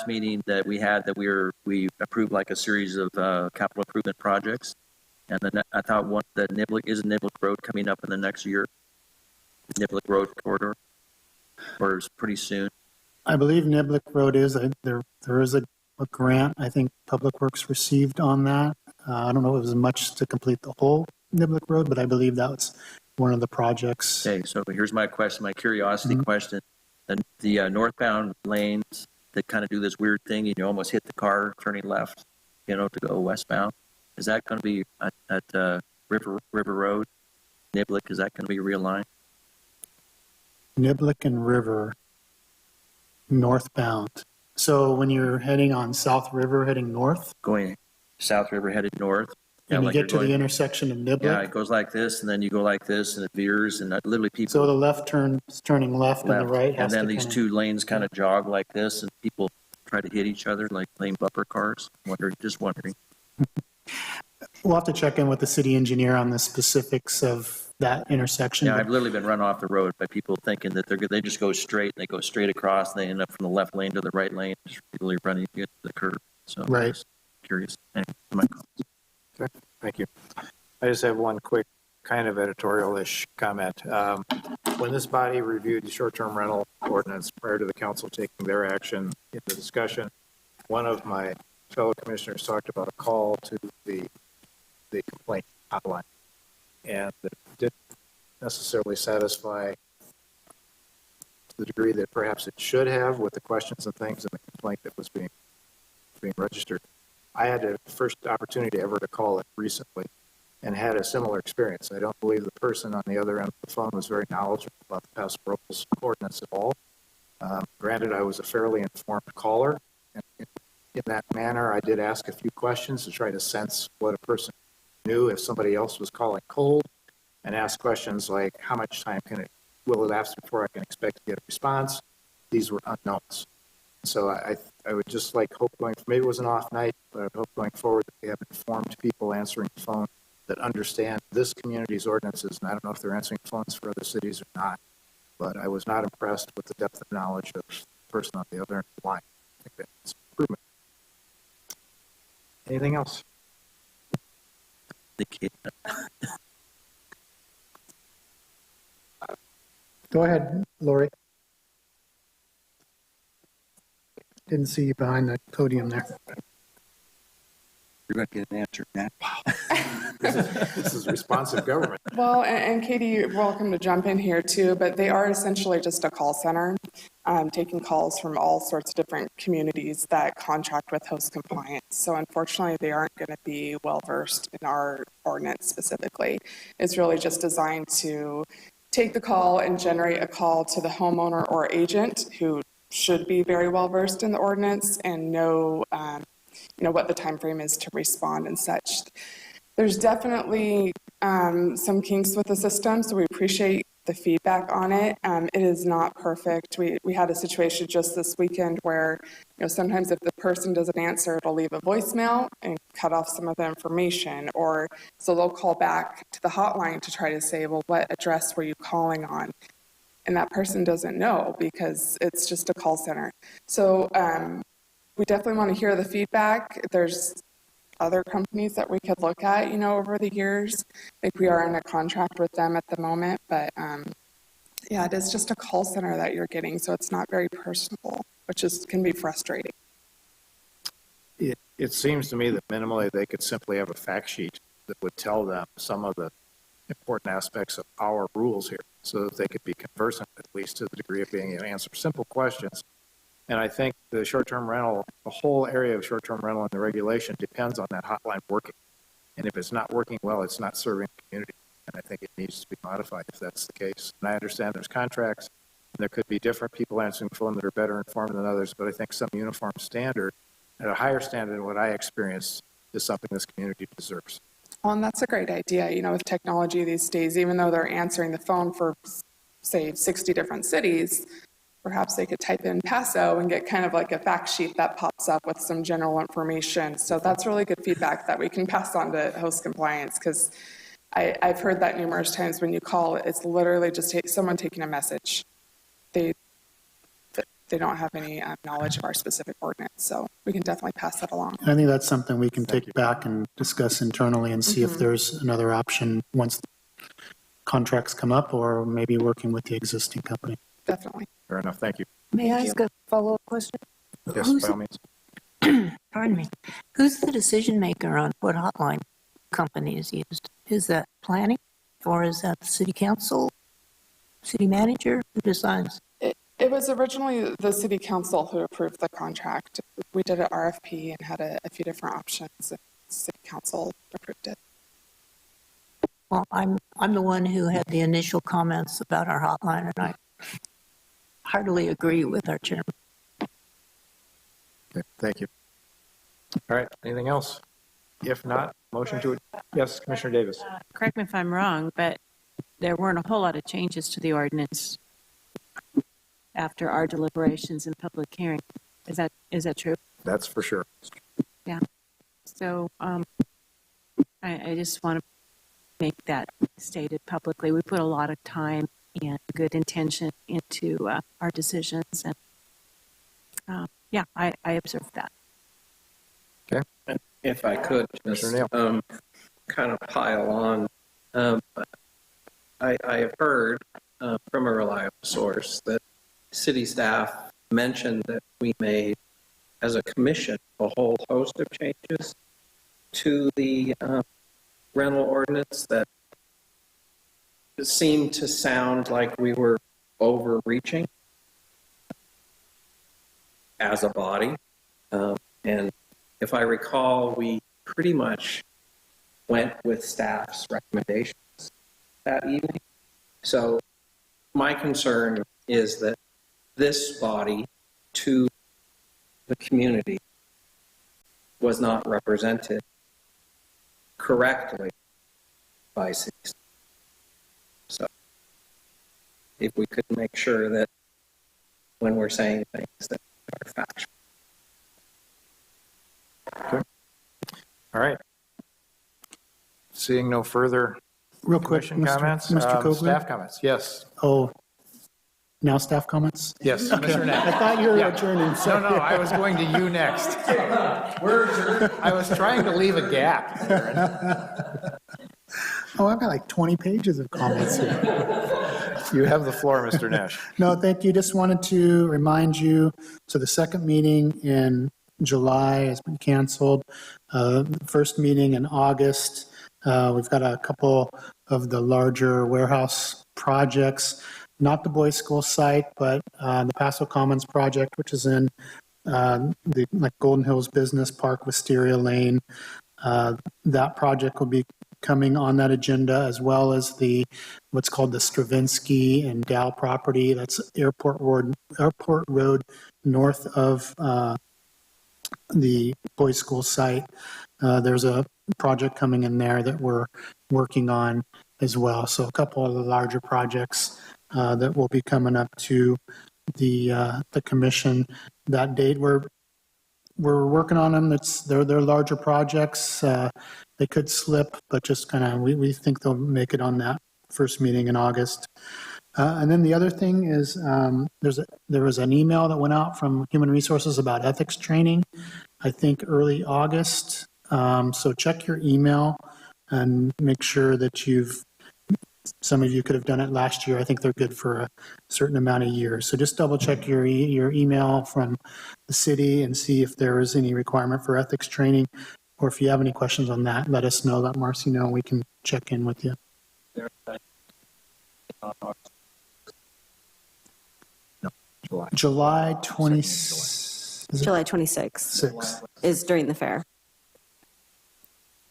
meeting that we had that we approved like a series of capital improvement projects, and then I thought Niblick Road coming up in the next year, Niblick Road corridor, or is pretty soon. I believe Niblick Road is there is a grant I think Public Works received on that. I don't know if it was much to complete the whole Niblick Road, but I believe that was one of the projects. Okay, so here's my question, my curiosity question. The northbound lanes that kind of do this weird thing, and you almost hit the car turning left, to go westbound. Is that going to be at River Road, Niblick? Is that going to be realigned? Niblick and River, northbound. So when you're heading on South River, heading north, Going South River headed north. and you like get you're to going, the intersection of Niblick. Yeah, it goes like this, and then you go like this, and it veers, and literally people So the left turn is turning left, and the right and has then to these kind of, two lanes kind of jog like this, and people try to hit each other like lane bumper cars. Just wondering. we'll have to check in with the city engineer on the specifics of that intersection. Yeah, but I've literally been run off the road by people thinking that they just go straight, they go straight across, and they end up from the left lane to the right lane, just really running into the curb. So Right. I'm just curious. Anyway, Okay, thank you. I just have one quick kind of editorial-ish comment. When this body reviewed the short-term rental ordinance prior to the council taking their action in the discussion, one of my fellow commissioners talked about a call to the complaint hotline, and that didn't necessarily satisfy to the degree that perhaps it should have with the questions and things in the complaint that was being registered. I had the first opportunity ever to call it recently and had a similar experience. I don't believe the person on the other end of the phone was very knowledgeable about the Paso Robles ordinance at all. Granted, I was a fairly informed caller, and in that manner, I did ask a few questions to try to sense what a person knew if somebody else was calling cold, and ask questions like, how much time will it last before I can expect to get a response? These were unknowns. So I would just hope maybe it was an off night, but I would hope going forward that we have informed people answering the phone that understand this community's ordinances, and I don't know if they're answering phones for other cities or not, but I was not impressed with the depth of knowledge of the person on the other end of the line. I think that's an improvement. Anything else? go ahead, Lori. Didn't see you behind the podium there. You're going to get an answer, Matt. This is responsive government. Well, and Katie, you're welcome to jump in here too, but they are essentially just a call center, taking calls from all sorts of different communities that contract with host compliance. So unfortunately, they aren't going to be well-versed in our ordinance specifically. It's really just designed to take the call and generate a call to the homeowner or agent who should be very well-versed in the ordinance and know what the time frame is to respond and such. There's definitely some kinks with the system, so we appreciate the feedback on it. It is not perfect. We had a situation just this weekend where, sometimes if the person doesn't answer, it'll leave a voicemail and cut off some of the information, or so they'll call back to the hotline to try to say, well, what address were you calling on? And that person doesn't know because it's just a call center. So we definitely want to hear the feedback. There's other companies that we could look at, over the years. We are in a contract with them at the moment, but yeah, it is just a call center that you're getting, so it's not very personable, which can be frustrating. It seems to me that minimally they could simply have a fact sheet that would tell them some of the important aspects of our rules here so that they could be conversant, at least to the degree of being able to answer simple questions. And I think the short-term rental, the whole area of short-term rental and the regulation depends on that hotline working. And if it's not working well, it's not serving the community. And I think it needs to be modified if that's the case. And I understand there's contracts, and there could be different people answering the phone that are better informed than others, but I think some uniform standard, at a higher standard than what I experienced, is something this community deserves. Well, and that's a great idea. With technology these days, even though they're answering the phone for, say, 60 different cities, perhaps they could type in Paso and get kind of like a fact sheet that pops up with some general information. So that's really good feedback that we can pass on to host compliance, because I've heard that numerous times when you call, it's literally just someone taking a message. They don't have any knowledge of our specific ordinance, so we can definitely pass that along. I think that's something we can take back and discuss internally and see if there's another option once the contracts come up, or maybe working with the existing company. Definitely. Fair enough. Thank you. May I ask a follow-up question? Yes, by all means. pardon me, who's the decision maker on what hotline company is used? Is that planning or is that the city council, city manager? Who decides? It was originally the city council who approved the contract. We did an RFP and had a few different options. And city council approved it. Well, I'm the one who had the initial comments about our hotline, and I heartily agree with our chairman. Okay, thank you. All right, anything else? If not, motion to, yes, Commissioner Davis. Correct me if I'm wrong, but there weren't a whole lot of changes to the ordinance after our deliberations and public hearing. Is that true? That's for sure. Yeah. So I just want to make that stated publicly. We put a lot of time and good intention into our decisions, and yeah, I observed that. Okay. If I could just kind of pile on, I have heard from a reliable source that city staff mentioned that we made, as a commission, a whole host of changes to the rental ordinance that seemed to sound like we were overreaching as a body. And if I recall, we pretty much went with staff's recommendations that evening. So my concern is that this body to the community was not represented correctly by city staff. So if we could make sure that when we're saying things that are factual. Okay. All right. Seeing no further Real quick, commission comments, Mr. Copeland? staff comments, yes. Oh, now staff comments? Yes, Okay. Mr. Knapp. I thought you were Yeah. adjourning. So. No, I was going to you next. We're adjourned. I was trying to leave a gap, Aaron. Oh, I've got like 20 pages of comments here. You have the floor, Mr. Nash. No, thank you. Just wanted to remind you, so the second meeting in July has been canceled. The first meeting in August, we've got a couple of the larger warehouse projects, not the boys' school site, but the Paso Commons project, which is in the Golden Hills Business Park, Wisteria Lane. That project will be coming on that agenda, as well as the what's called the Stravinsky and Dow property. That's Airport Road north of the boys' school site. There's a project coming in there that we're working on as well. So a couple of the larger projects that will be coming up to the commission that date. We're working on them. They're larger projects. They could slip, but just kind of we think they'll make it on that first meeting in August. And then the other thing is there was an email that went out from Human Resources about ethics training, I think early August. So check your email and make sure that some of you could have done it last year. I think they're good for a certain amount of years. So just double check your email from the city and see if there is any requirement for ethics training. Or if you have any questions on that, let us know. Let Marcy know. We can check in with you. July 26th is during the fair.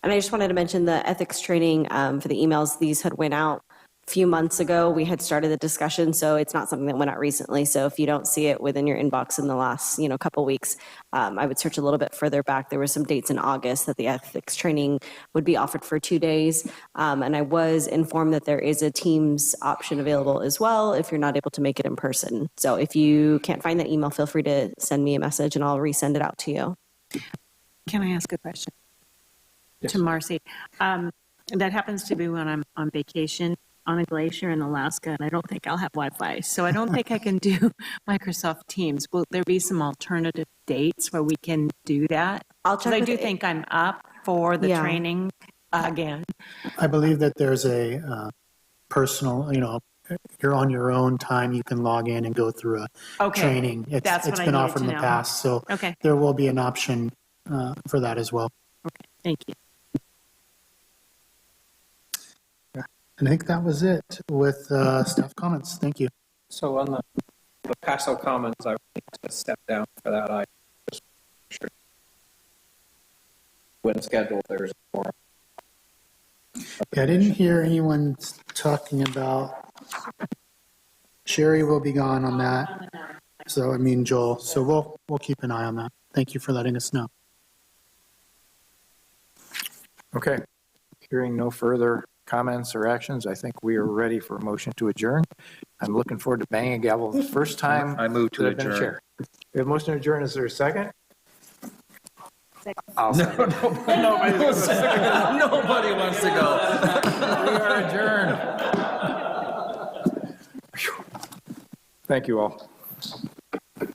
And I just wanted to mention the ethics training for the emails. These had went out a few months ago. We had started the discussion, so it's not something that went out recently. So if you don't see it within your inbox in the last, couple weeks, I would search a little bit further back. There were some dates in August that the ethics training would be offered for 2 days. And I was informed that there is a Teams option available as well if you're not able to make it in person. So if you can't find that email, feel free to send me a message and I'll resend it out to you. Can I ask a question? Yes. To Marcy? That happens to be when I'm on vacation on a glacier in Alaska, and I don't think I'll have Wi-Fi. So I don't think I can do Microsoft Teams. Will there be some alternative dates where we can do that? I'll check. I do think I'm up for the training again. I believe that there's a personal, you're on your own time, you can log in and go through a Okay. training. That's It's what I been needed offered to in the know. past, so Okay, there will be an option for that as well. thank you. And I think that was it with staff comments. Thank you. So on the Paso Commons, I would need to step down for that. I just sure when scheduled, there's a forum. Yeah, I didn't hear anyone talking about, Sherry will be gone on that. So, I mean, Joel, so we'll keep an eye on that. Thank you for letting us know. Okay. Hearing no further comments or actions, I think we are ready for a motion to adjourn. I'm looking forward to banging a gavel the first time I move to that I've been a adjourn. chair. We have a motion to adjourn. Is there a second? I'll second. Nobody wants to go. We are adjourned. Thank you all.